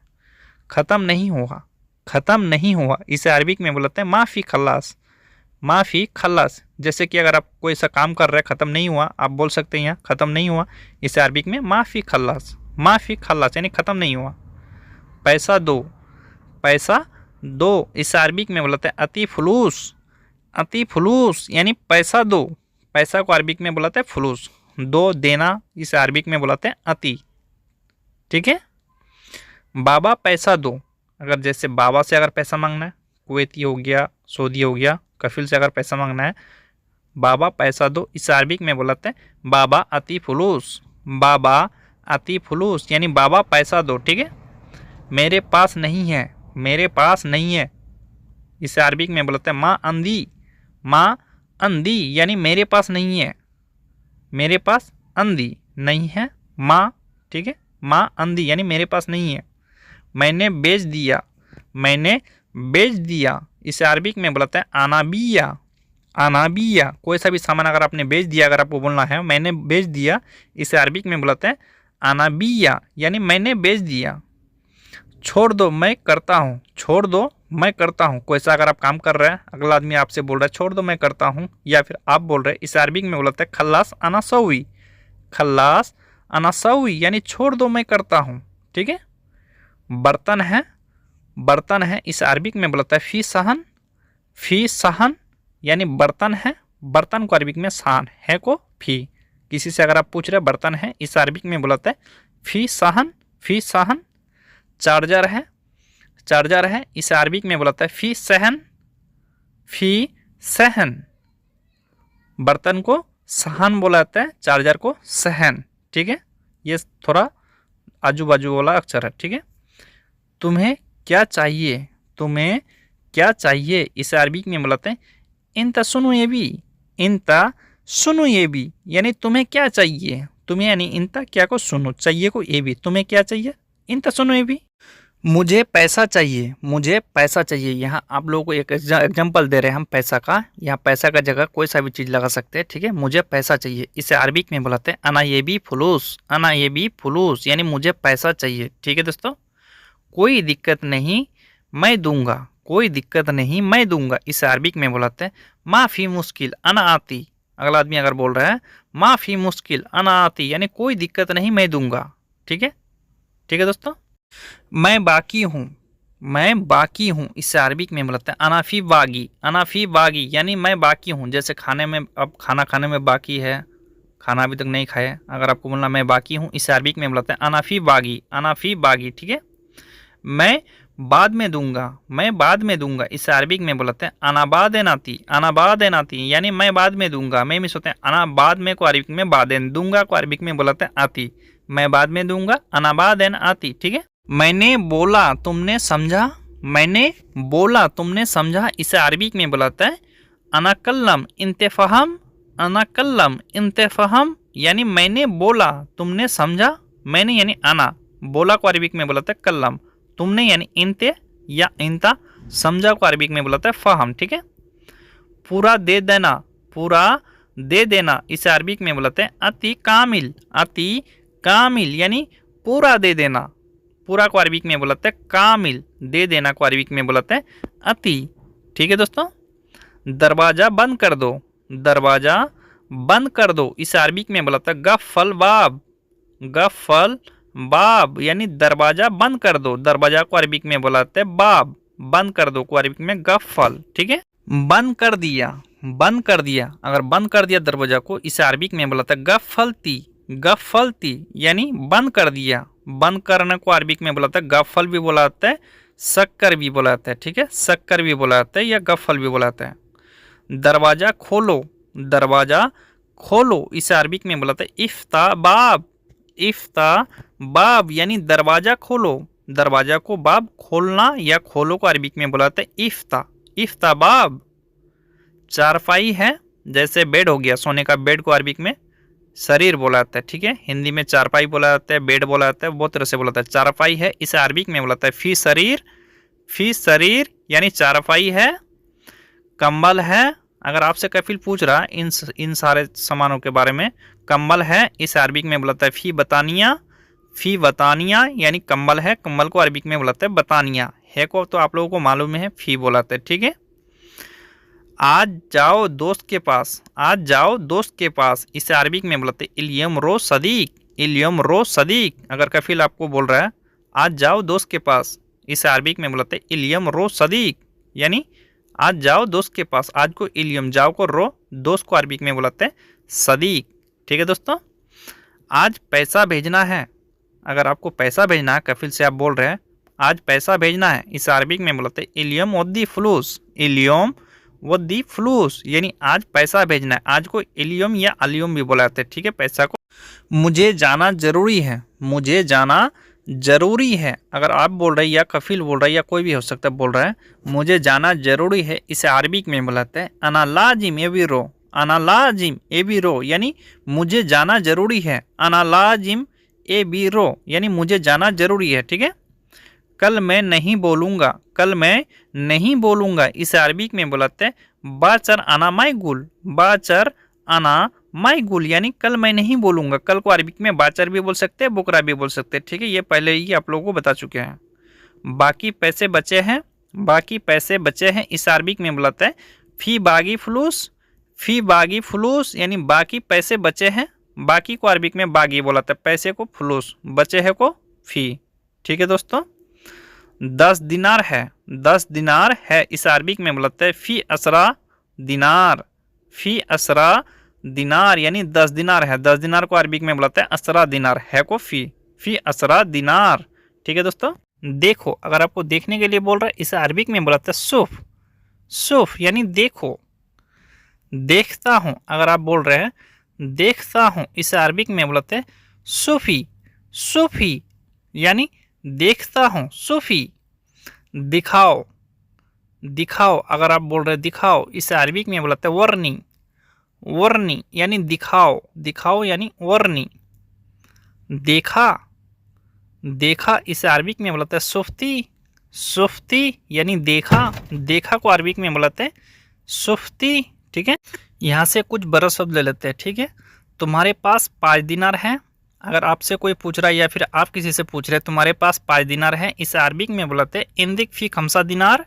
ख़त्म नहीं हुआ, ख़त्म नहीं हुआ, इसे अरबिक में बोलाते हैं माफ़ी खल्लास, माफ़ी खल्लास, जैसे कि अगर आप कोई सा काम कर रहे हैं ख़त्म नहीं हुआ, आप बोल सकते हैं यहाँ ख़त्म नहीं हुआ, इसे अरबिक में माफ़ी खल्लास, माफ़ी खल्लास यानी ख़त्म नहीं हुआ। पैसा दो, पैसा दो, इसे अरबिक में बोलाते हैं अति फुलूस, अति फुलूस यानी पैसा दो, पैसा को अरबिक में बुलाते हैं फुलूस, दो देना, इसे अरबिक में बुलाते हैं अति, ठीक है। बाबा पैसा दो, अगर जैसे बाबा से अगर पैसा मांगना है, कुवैती हो गया, सऊदी हो गया, कफिल से अगर पैसा मांगना है, बाबा पैसा दो, इसे अरबिक में बुलाते हैं बाबा अति फुलूस, बाबा अति फुलूस यानी बाबा पैसा दो, ठीक है। मेरे पास नहीं है, मेरे पास नहीं है, इसे अरबिक में बोलते हैं माँ अंधी, माँ अंधी यानी मेरे पास नहीं है, मेरे पास अंधी नहीं है, माँ, ठीक है, माँ अंधी यानी मेरे पास नहीं है। मैंने बेच दिया, मैंने बेच दिया, इसे अरबिक में बोलते हैं अनाबिया, अनाबिया, कोई सा भी सामान अगर आपने बेच दिया, अगर आपको बोलना है मैंने बेच दिया, इसे अरबिक में बोलते हैं अनाबिया यानी मैंने बेच दिया। छोड़ दो मैं करता हूँ, छोड़ दो मैं करता हूँ, कोई सा अगर आप काम कर रहे हैं, अगला आदमी आपसे बोल रहा है छोड़ दो मैं करता हूँ, या फिर आप बोल रहे हैं, इसे अरबिक में बोलते हैं खल्लास अना सवी, खल्लास अना सवी यानी छोड़ दो मैं करता हूँ, ठीक है। बर्तन है, बर्तन है, इसे अरबिक में बोलता है फी सहन, फी सहन यानी बर्तन है, बर्तन को अरबिक में सहन है को फी, किसी से अगर आप पूछ रहे बर्तन है, इसे अरबिक में बोलता है फी सहन, फी सहन। चार्जर है, चार्जर है, इसे अरबिक में बोलता है फी सहन, फी सहन, बर्तन को सहन बोलाता है, चार्जर को सहन, ठीक है। ये थोड़ा आजू बाजू वाला अक्षर है, ठीक है। तुम्हें क्या चाहिए, तुम्हें क्या चाहिए, इसे अरबिक में बोलते हैं इंता सुनो ये भी, इंता सुनो ये भी यानी तुम्हें क्या चाहिए, तुम्हें यानी इंता क्या को सुनो, चाहिए को ये भी, तुम्हें क्या चाहिए, इंता सुनो ये भी। मुझे पैसा चाहिए, मुझे पैसा चाहिए। यहाँ आप लोगों को एक एग्जाम्पल दे रहे हैं हम पैसा का। यहाँ पैसा का जगह कोई सा भी चीज़ लगा सकते हैं, ठीक है। मुझे पैसा चाहिए, इसे अरबिक में बुलाते हैं अना ये भी फुलूस, अना ये भी फुलूस, यानी मुझे पैसा चाहिए, ठीक है दोस्तों। कोई दिक्कत नहीं मैं दूंगा, कोई दिक्कत नहीं मैं दूंगा, इसे अरबिक में बुलाते हैं माफ़ी मुश्किल अना आती। अगला आदमी अगर बोल रहा है माफ़ी मुश्किल अना आती, यानी कोई दिक्कत नहीं मैं दूंगा, ठीक है। ठीक है दोस्तों। मैं बाकी हूँ, मैं बाकी हूँ, इससे अरबिक में बोलते हैं अनाफी बागी, अनाफी बागी, यानी मैं बाकी हूँ। जैसे खाने में, अब खाना खाने में बाकी है, खाना अभी तक नहीं खाया, अगर आपको बोलना मैं बाकी हूँ, इसे अरबिक में बोलते हैं अनाफी बागी, अनाफी बागी, ठीक है। मैं बाद में दूंगा, मैं बाद में दूंगा, इसे अरबिक में बोलते हैं अनाबाद नाती, अनाबाद नाती, यानी मैं बाद में दूंगा। मैं मिस होते हैं अना, बाद में को अरबिक में बादेन, दूंगा को अरबिक में बोलते हैं आती, मैं बाद में दूंगा, अनाबाद आती, ठीक है। मैंने बोला तुमने समझा, मैंने बोला तुमने समझा, इसे अरबिक में बुलाता है अनाकल्लम इंतफहम, अनाकल्लम इंतफहम, यानी मैंने बोला तुमने समझा। मैंने यानी अना, बोला को अरबिक में बुलाता है कल्लम, तुमने यानी इंते या इंता, समझा को अरबिक में बुलाता है फहम, ठीक है। पूरा दे देना, पूरा दे देना, इसे अरबिक में बुलाते हैं अति कामिल, अति कामिल, यानी पूरा दे देना। पूरा को अरबिक में बुलाते हैं कामिल, दे देना को अरबिक में बुलाते हैं अति, ठीक है दोस्तों। दरवाजा बंद कर दो, दरवाजा बंद कर दो, इसे अरबिक में बुलाता है गफल बाब, गफल बाब, यानी दरवाजा बंद कर दो। दरवाजा को अरबिक में बुलाते हैं बाब, बंद कर दो को अरबिक में गफल, ठीक है। बंद कर दिया, बंद कर दिया, अगर बंद कर दिया दरवाजा को, इसे अरबिक में बुलाता है गफलती, गफलती, यानी बंद कर दिया। बंद करने को अरबिक में बुलाता है गफल भी बुलाता है, शक्कर भी बुलाता है, ठीक है, शक्कर भी बुलाता है या गफल भी बुलाता है। दरवाजा खोलो, दरवाजा खोलो, इसे अरबिक में बुलाता है इफ्ता बाब, इफ्ता बाब, यानी दरवाजा खोलो। दरवाजा को बाब खोलना या खोलो को अरबिक में बुलाते हैं इफ्ता, इफ्ता बाब। चारपाई है, जैसे बेड हो गया, सोने का बेड को अरबिक में शरीर बोला जाता है, ठीक है। हिंदी में चारपाई बोला जाता है, बेड बोला जाता है, बहुत तरह से बोला जाता है। चारपाई है, इसे अरबिक में बोला जाता है फी शरीर, फी शरीर, यानी चारपाई है। कंबल है, अगर आपसे कफिल पूछ रहा इन सारे सामानों के बारे में, कंबल है, इसे अरबिक में बुलाता है फी बतानिया, फी बतानिया, यानी कंबल है, कंबल को अरबिक में बुलाते हैं बतानिया। है को तो आप लोगों को मालूम है, फी बुलाते हैं, ठीक है। आज जाओ दोस्त के पास, आज जाओ दोस्त के पास, इसे अरबिक में बुलाते इलियम रो सदीक, इलियम रो सदीक। अगर कफिल आपको बोल रहा है आज जाओ दोस्त के पास, इसे अरबिक में बुलाते इलियम रो सदीक, यानी आज जाओ दोस्त के पास। आज को इलियम, जाओ को रो, दोस्त को अरबिक में बुलाते हैं सदीक, ठीक है दोस्तों। आज पैसा भेजना है, अगर आपको पैसा भेजना है, कफिल से आप बोल रहे हैं आज पैसा भेजना है, इसे अरबिक में बुलाते हैं इलियम वद्दी फ्लूस, इलियम वद्दी फ्लूस, यानी आज पैसा भेजना है। आज को इलियम या अलियम भी बुलाते हैं, ठीक है, पैसा को। मुझे जाना जरूरी है, मुझे जाना जरूरी है, अगर आप बोल रहे हैं या कफिल बोल रहा है या कोई भी हो सकता है बोल रहा है मुझे जाना जरूरी है, इसे अरबिक में बुलाते हैं अना लाजिम ए भी रो, अना लाजिम ए भी रो, यानी मुझे जाना जरूरी है। अना लाजिम ए बी रो, यानी मुझे जाना जरूरी है, ठीक है। कल मैं नहीं बोलूँगा, कल मैं नहीं बोलूँगा, इसे अरबिक में बुलाते हैं बाचर अना माइगुल, बाचर अना माइगुल, यानी कल मैं नहीं बोलूँगा। कल को अरबिक में बाचर भी बोल सकते हैं, बुकरा भी बोल सकते हैं, ठीक है। ये पहले ही आप लोगों को बता चुके हैं। बाकी पैसे बचे हैं, बाकी पैसे बचे हैं, इसे अरबिक में बुलाते हैं फी बागी फ्लूस, फी बागी फ्लूस, यानी बाकी पैसे बचे हैं। बाकी को अरबिक में बागी बोलाते हैं, पैसे को फ्लूस, बचे है को फी, ठीक है दोस्तों। 10 दिनार है, 10 दिनार है, इस अरबिक में बुलाते हैं फी असरा दिनार, फी असरा दिनार, यानी 10 दिनार है। 10 दिनार को अरबिक में बुलाते हैं असरा दिनार, है को फी असरा दिनार, ठीक है दोस्तों। देखो, अगर आपको देखने के लिए बोल रहा है, इसे अरबिक में बुलाते हैं सुफ, सुफ, यानी देखो। देखता हूँ, अगर आप बोल रहे हैं देखता हूँ, इसे अरबिक में बुलाते हैं सूफी, सूफी, यानी देखता हूँ, सूफी। दिखाओ, दिखाओ, अगर आप बोल रहे हैं दिखाओ, इसे अरबिक में बुलाते हैं वर्नी, वर्नी, यानी दिखाओ, दिखाओ यानी वर्नी। देखा, देखा इसे अरबिक में बोलते हैं सुफ्ती, सुफ्ती यानी देखा, देखा को अरबिक में बोलते हैं सुफ्ती। ठीक है, यहाँ से कुछ बड़ा शब्द ले लेते हैं। ठीक है, तुम्हारे पास 5 दिनार है। अगर आपसे कोई पूछ रहा है या फिर आप किसी से पूछ रहे हैं तुम्हारे पास 5 दिनार है, इसे अरबिक में बोलते हैं इंदिक फी खमसा दिनार,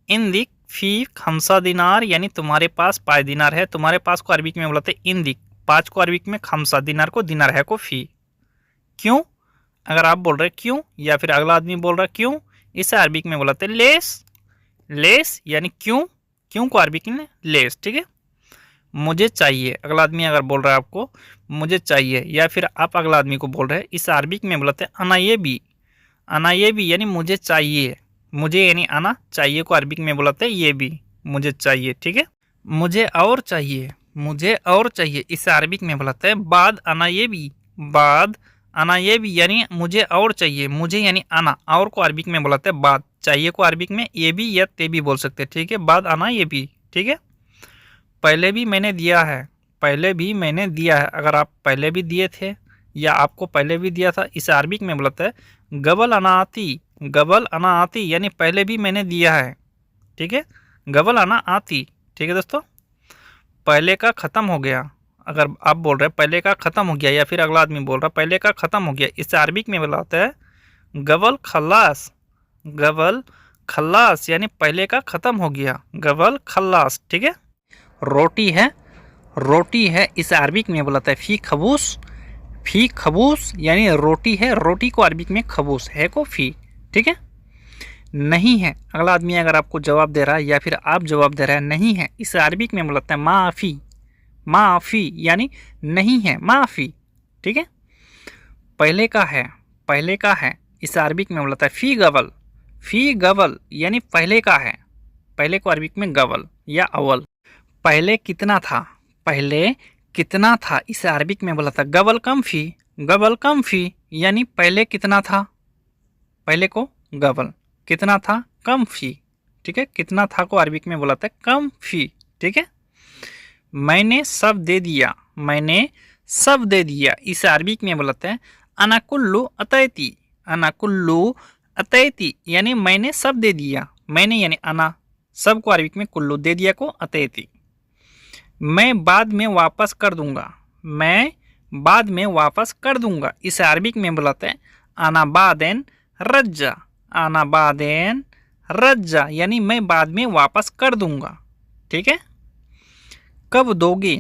इंदिक फी खमसा दिनार यानी तुम्हारे पास 5 दिनार है। तुम्हारे पास को अरबिक में बोलते हैं इंदिक, 5 को अरबिक में खमसा, दिनार को दिनार है को फी। क्यों? अगर आप बोल रहे क्यों या फिर अगला आदमी बोल रहा क्यों, इसे अरबिक में बोलते हैं लेस, लेस यानी क्यों, क्यों को अरबिक में लेस। ठीक है, मुझे चाहिए, अगला आदमी अगर बोल रहा है आपको मुझे चाहिए या फिर आप अगला आदमी को बोल रहे हैं, इस अरबिक में बोलते हैं अना ये भी, अना ये भी यानी मुझे चाहिए, मुझे यानी आना, चाहिए को अरबिक में बोलते हैं ये भी, मुझे चाहिए। ठीक है, मुझे और चाहिए, मुझे और चाहिए, इस अरबिक में बोलते हैं बाद अना ये भी, बाद अना ये भी यानी मुझे और चाहिए, मुझे यानी आना, और को अरबिक में बोलते हैं बाद, चाहिए को अरबिक में ये भी या ते भी बोल सकते हैं। ठीक है, बाद आना ये भी। ठीक है, पहले भी मैंने दिया है, पहले भी मैंने दिया है, अगर आप पहले भी दिए थे या आपको पहले भी दिया था, इस अरबिक में बोलते हैं गबल अना आती, गबल अना आती यानी पहले भी मैंने दिया है। ठीक है, गबल अना आती। ठीक है दोस्तों, पहले का ख़त्म हो गया, अगर आप बोल रहे हैं पहले का ख़त्म हो गया या फिर अगला आदमी बोल रहा है पहले का ख़त्म हो गया, इस अरबिक में बोलते हैं गबल खल्लास, गबल खल्लास यानी पहले का ख़त्म हो गया, गबल खल्लास। ठीक है, रोटी है, रोटी है, इस अरबिक में बोलता है फ़ी खबूस, फ़ी खबूस यानी रोटी है, रोटी को अरबिक में खबूस है को फ़ी। ठीक है, नहीं है, अगला आदमी अगर आपको जवाब दे रहा है या फिर आप जवाब दे रहे हैं नहीं है, इस अरबिक में बोलता है माफ़ी, माफ़ी यानी नहीं है, माफ़ी। ठीक है, पहले का है, पहले का है, इस अरबिक में बोलता है फ़ी गबल, फ़ी गबल यानी पहले का है, पहले को अरबिक में गबल या अवल। पहले कितना था, पहले कितना था, इस अरबिक में बोला था गबल कम फ़ी, गबल कम फ़ी यानी पहले कितना था, पहले को गबल, कितना था कम फ़ी। ठीक है, कितना था को अरबिक में बोला था कम फ़ी। ठीक है, मैंने सब दे दिया, मैंने सब दे दिया, इस अरबिक में बोलते हैं अना कुल्लू अतैती, अना कुल्लू अतैती यानी मैंने सब दे दिया, मैंने यानी अना, सब को अरबिक में कुल्लू, दे दिया को अतैती। मैं बाद में वापस कर दूंगा, मैं बाद में वापस कर दूंगा, इस अरबिक में बोलते हैं आना बादेन रज्जा, आना बादेन रज्जा यानी मैं बाद में वापस कर दूंगा। ठीक है, कब दोगे,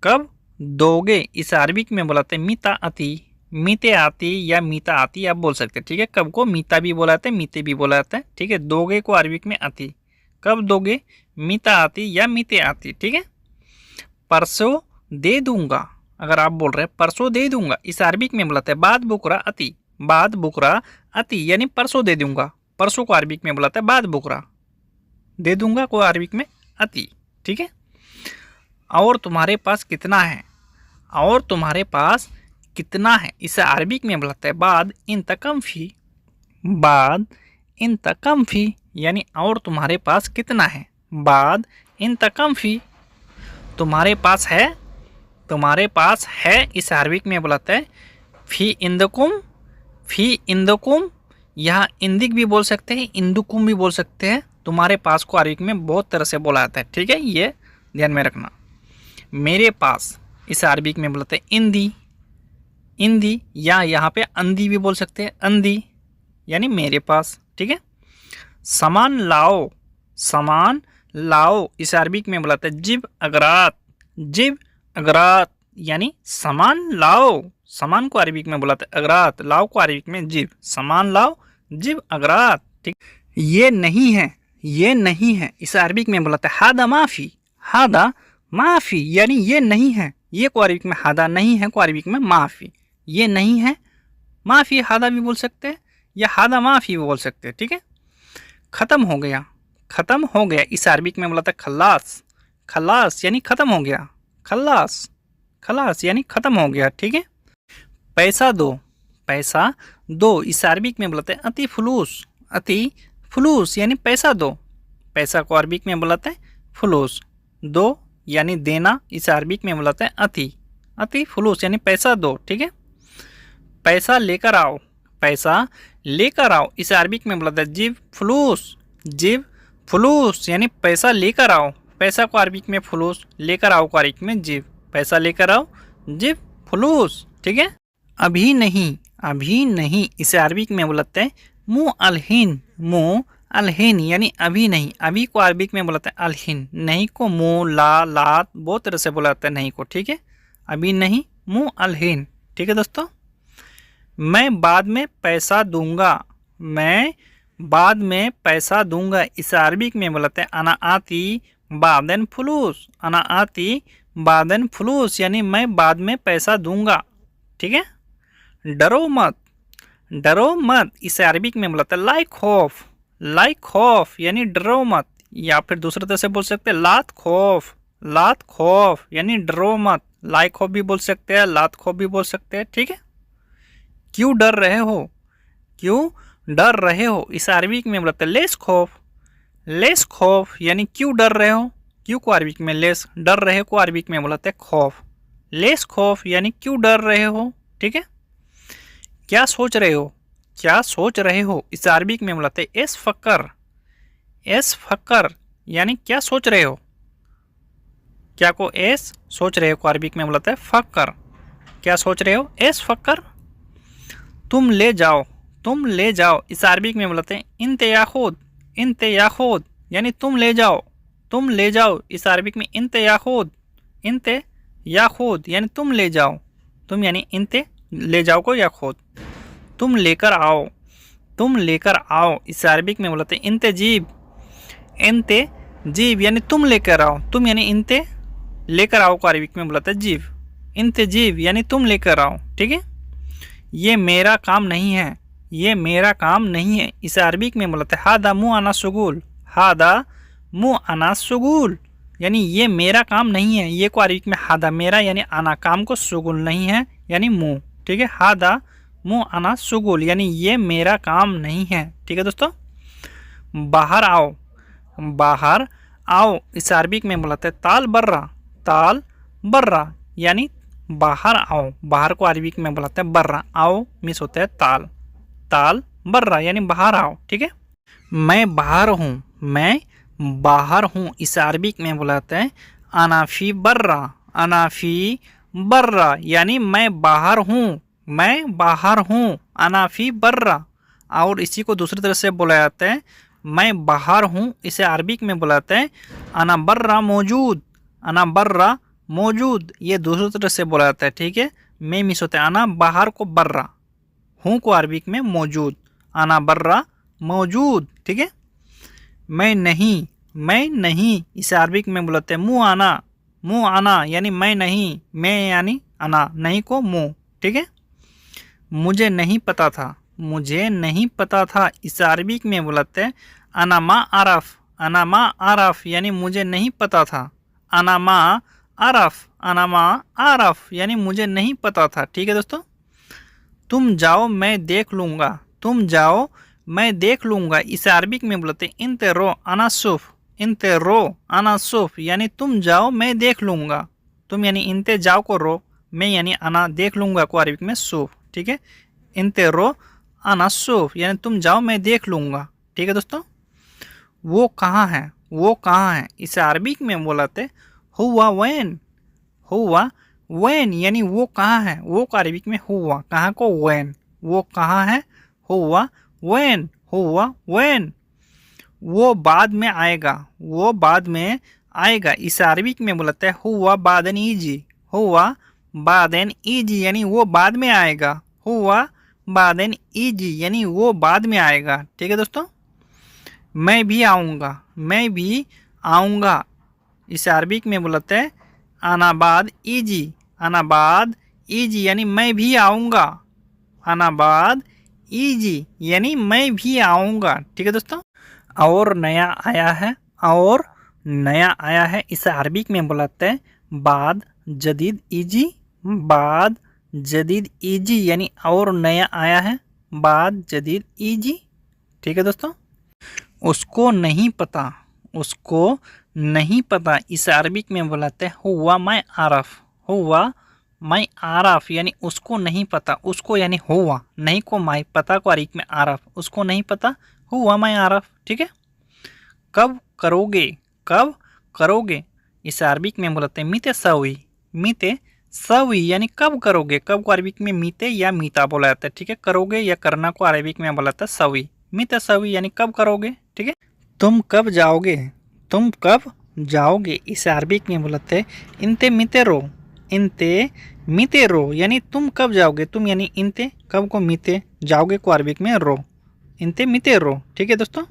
कब दोगे, इस अरबिक में बोलाते हैं मीता आती, मीते आती या मीता आती आप बोल सकते हैं। ठीक है, कब को मीता भी बोलाते हैं, मीते भी बोलाते हैं। ठीक है, दोगे को अरबिक में आती, कब दोगे, मीता आती या मीते आती। ठीक है, परसों दे दूंगा, अगर आप बोल रहे हैं परसों दे दूंगा, इस अरबिक में बोलाते हैं बाद बुकरा अति, बाद बुकरा अति यानी परसों दे दूंगा, परसों को अरबिक में बोलाते हैं बाद बुकरा, दे दूंगा को अरबिक में अति। ठीक है, और तुम्हारे पास कितना है, और तुम्हारे पास कितना है, इसे अरबिक में बोलते हैं बाद इन तकम फ़ी, बाद इन तकम फ़ी यानी और तुम्हारे पास कितना है, बाद इन तकम फ़ी, तुम्हारे पास है, तुम्हारे पास है, इस अरबिक में बोलते हैं फ़ी इंदकुम, फ़ी इंदकुम, यहाँ इंदिक भी बोल सकते हैं, इंदुकुम भी बोल सकते हैं, तुम्हारे पास को अरबिक में बहुत तरह से बोला जाता है। ठीक है, ये ध्यान में रखना। मेरे पास, इस अरबिक में बोलते हैं इंदी, इंदी या यहाँ पे अंधी भी बोल सकते हैं, अंधी यानी मेरे पास। ठीक है, सामान लाओ, सामान लाओ, इस अरबिक में बोलते हैं जिब अगरात, जिब अगरात यानी सामान लाओ, सामान को अरबिक में बोलते हैं अगरात, लाओ को अरबिक में जिब, सामान लाओ जिब अगरात। ठीक, ये नहीं है, ये नहीं है, इस अरबिक में बोलते हैं हादा माफ़ी, हादा माफ़ी यानी ये नहीं है, ये को अरबिक में हादा नहीं है को अरबिक में माफ़ी, ये नहीं है, माफ़ी हादा भी बोल सकते हैं या हादा माफ़ी भी बोल सकते हैं। ठीक है, ख़त्म हो गया, ख़त्म हो गया, इस अरबिक में बोला था खल्लास, खल्लास यानी ख़त्म हो गया, खल्लास, खलास यानी ख़त्म हो गया। ठीक है, पैसा दो, पैसा दो, इस अरबिक में बोलते हैं अति फुलूस, अति फुलूस यानी पैसा दो, पैसा को अरबिक में बोलते हैं फुलूस, दो यानी देना, इस अरबिक में बोलते हैं अति, अति फुलूस यानी पैसा दो। ठीक है, पैसा लेकर आओ, पैसा लेकर आओ, इसे अरबिक में बोला था जिब फलूस, जिब फलूस यानी पैसा लेकर आओ। पैसा को अरबिक में फलूस, लेकर आओ को अरबिक में जिब, पैसा लेकर आओ जिब फलूस। ठीक है। अभी नहीं, अभी नहीं, इसे अरबिक में बोलते हैं मु अलहिन, मु अलहिन यानी अभी नहीं। अभी को अरबिक में बोलते हैं अलहिन, नहीं को मु ला लात बहुत तरह से बोलाते हैं नहीं को। ठीक है। अभी नहीं मु अलहिन। ठीक है दोस्तों। मैं बाद में पैसा दूंगा, मैं बाद में पैसा दूंगा, इसे अरबिक में बोलते हैं अना आती बादन फलूस, अना आती बादन फलूस यानी मैं बाद में पैसा दूंगा। ठीक है। डरो मत, डरो मत, इसे अरबिक में बोलते हैं लाइक खौफ, लाइक खौफ यानी डरो मत, या फिर दूसरे तरह से बोल सकते हैं लात खौफ, लात खौफ यानी डरो मत। लाइक खौफ भी बोल सकते हैं, लात खौफ भी बोल सकते हैं। ठीक है। क्यों डर रहे हो, क्यों डर रहे हो, इस अरबिक में बोलते हैं लेस खौफ, लेस खौफ यानी क्यों डर रहे हो। क्यों को अरबिक में लेस, डर रहे को अरबिक में बोलते हैं खौफ, लेस खौफ यानी क्यों डर रहे हो। ठीक है। क्या सोच रहे हो, क्या सोच रहे हो, इस अरबिक में बोलते हैं एस फकर, एस फकर यानी क्या सोच रहे हो। क्या को एस सोच रहे हो को अरबिक में बोलते हैं फकर, क्या सोच रहे हो एस फकर। तुम ले जाओ, तुम ले जाओ, इस अरबिक में बोलते हैं इंते याखुद, इंते याखुद यानी तुम ले जाओ, तुम ले जाओ, इस अरबिक में इंते याखुद, इंते याखुद यानी तुम ले जाओ, तुम यानी इंते ले जाओ को याखुद। तुम लेकर आओ, तुम लेकर आओ, इस अरबिक में बोलते हैं इंते जीब, इंते जीब यानी तुम लेकर आओ, तुम यानी इंते लेकर आओ को अरबिक में बोलते हैं जीब, इंते जीब यानी तुम लेकर आओ। ठीक है। ये मेरा काम नहीं है, ये मेरा काम नहीं है, इसे अरबिक में बोलते हैं हादा मु आना सुगुल, हादा मु आना सुगुल यानी ये मेरा काम नहीं है। ये को अरबिक में हादा मेरा यानी आना काम को, सुगुल नहीं है यानी मुँह। ठीक है। हादा मु आना सुगुल यानी ये मेरा काम नहीं है। ठीक है दोस्तों। बाहर आओ, बाहर आओ, इस अरबिक में बोलते हैं ताल बर्रा, ताल बर्रा यानी बाहर आओ। बाहर को अरबिक में बोलते हैं बर्रा, आओ मिस होता है ताल, ताल बर्रा यानी बाहर आओ। ठीक है। मैं बाहर हूँ, मैं बाहर हूँ, इस अरबिक में बोलते हैं अनाफी बर्रा, अनाफी बर्रा यानी मैं बाहर हूँ, मैं बाहर हूँ, अनाफी बर्रा। और इसी को दूसरी तरह से बोला जाता है मैं बाहर हूँ, इसे अरबिक में बुलाते हैं अना बर्रा मौजूद, अना बर्रा मौजूद, ये दूसरी तरह से बोला जाता है। ठीक है। मैं मिस होता है अना बाहर को बर्रा, हूँ को अरबिक में मौजूद, अना बर्रा मौजूद। ठीक है। मैं नहीं, मैं नहीं, इसे अरबिक में बुलाते हैं मुँह आना, मुँह आना यानी मैं नहीं, मैं यानी अना, नहीं को मुँह। ठीक है। मुझे नहीं पता था, मुझे नहीं पता था, इस अरबिक में बुलाते हैं अना मा आरफ, अना मा आरफ यानी मुझे नहीं पता था, अना मा आरफ, अना मा आरफ यानी मुझे नहीं पता था। ठीक है दोस्तों। तुम जाओ मैं देख लूँगा, तुम जाओ मैं देख लूँगा, इस अरबिक में बोलते हैं इंते रो अनासुफ, इंते रो अनासुफ यानी तुम जाओ मैं देख लूँगा, तुम यानी इंते जाओ को रो, मैं यानी अना देख लूँगा को अरबिक में सूफ। ठीक है। इंते रो अनासुफ यानी तुम जाओ मैं देख लूँगा। ठीक है दोस्तों। वो कहाँ है, वो कहाँ है, इस अरबिक में बोलते हुआ वैन, हुआ वैन यानी वो कहाँ है, वो को अरबिक में हुआ, कहाँ को वैन, वो कहाँ है हुआ वैन, हुआ वैन। वो बाद में आएगा, वो बाद में आएगा, इस अरबिक में बोलते हैं हुआ बादन ईजी, हुआ बादन ईजी यानी वो बाद में आएगा, हुआ बादन ईजी यानी वो बाद में आएगा। ठीक है दोस्तों। मैं भी आऊँगा, मैं भी आऊँगा, इस अरबिक में बोलते हैं अनाबाद ईजी, अनाबाद ईजी यानी मैं भी आऊँगा, अनाबाद ईजी यानी मैं भी आऊँगा। ठीक है दोस्तों। और नया आया है, और नया आया है, इस अरबिक में बोलते हैं बाद जदीद ईजी, बाद जदीद ईजी यानी और नया आया है, बाद जदीद ईजी। ठीक है दोस्तों। उसको नहीं पता, उसको नहीं पता, इस अरबिक में बोलते हैं हुआ मैं आरफ, हुआ मैं आरफ यानी उसको नहीं पता, उसको यानी हुआ, नहीं को मैं, पता को अरीक में आरफ, उसको नहीं पता, हुआ मैं आरफ। ठीक है। कब करोगे, कब करोगे, इसे अरबिक में बोलते हैं मीते सवी, मीते सवी यानी कब करोगे, कब को अरबिक में मीते या मीता बोला जाता है। ठीक है। करोगे या करना को अरबिक में बोला जाता है सवी, मीते सवी यानी कब करोगे। ठीक है। तुम कब जाओगे, तुम कब जाओगे, इसे अरबिक में बोलते हैं इनते मीते रो, इनते मीते रो यानी तुम कब जाओगे, तुम यानी इनते, कब को मीते, जाओगे को अरबिक में रो, इनते मीते रो। ठीक है दोस्तों।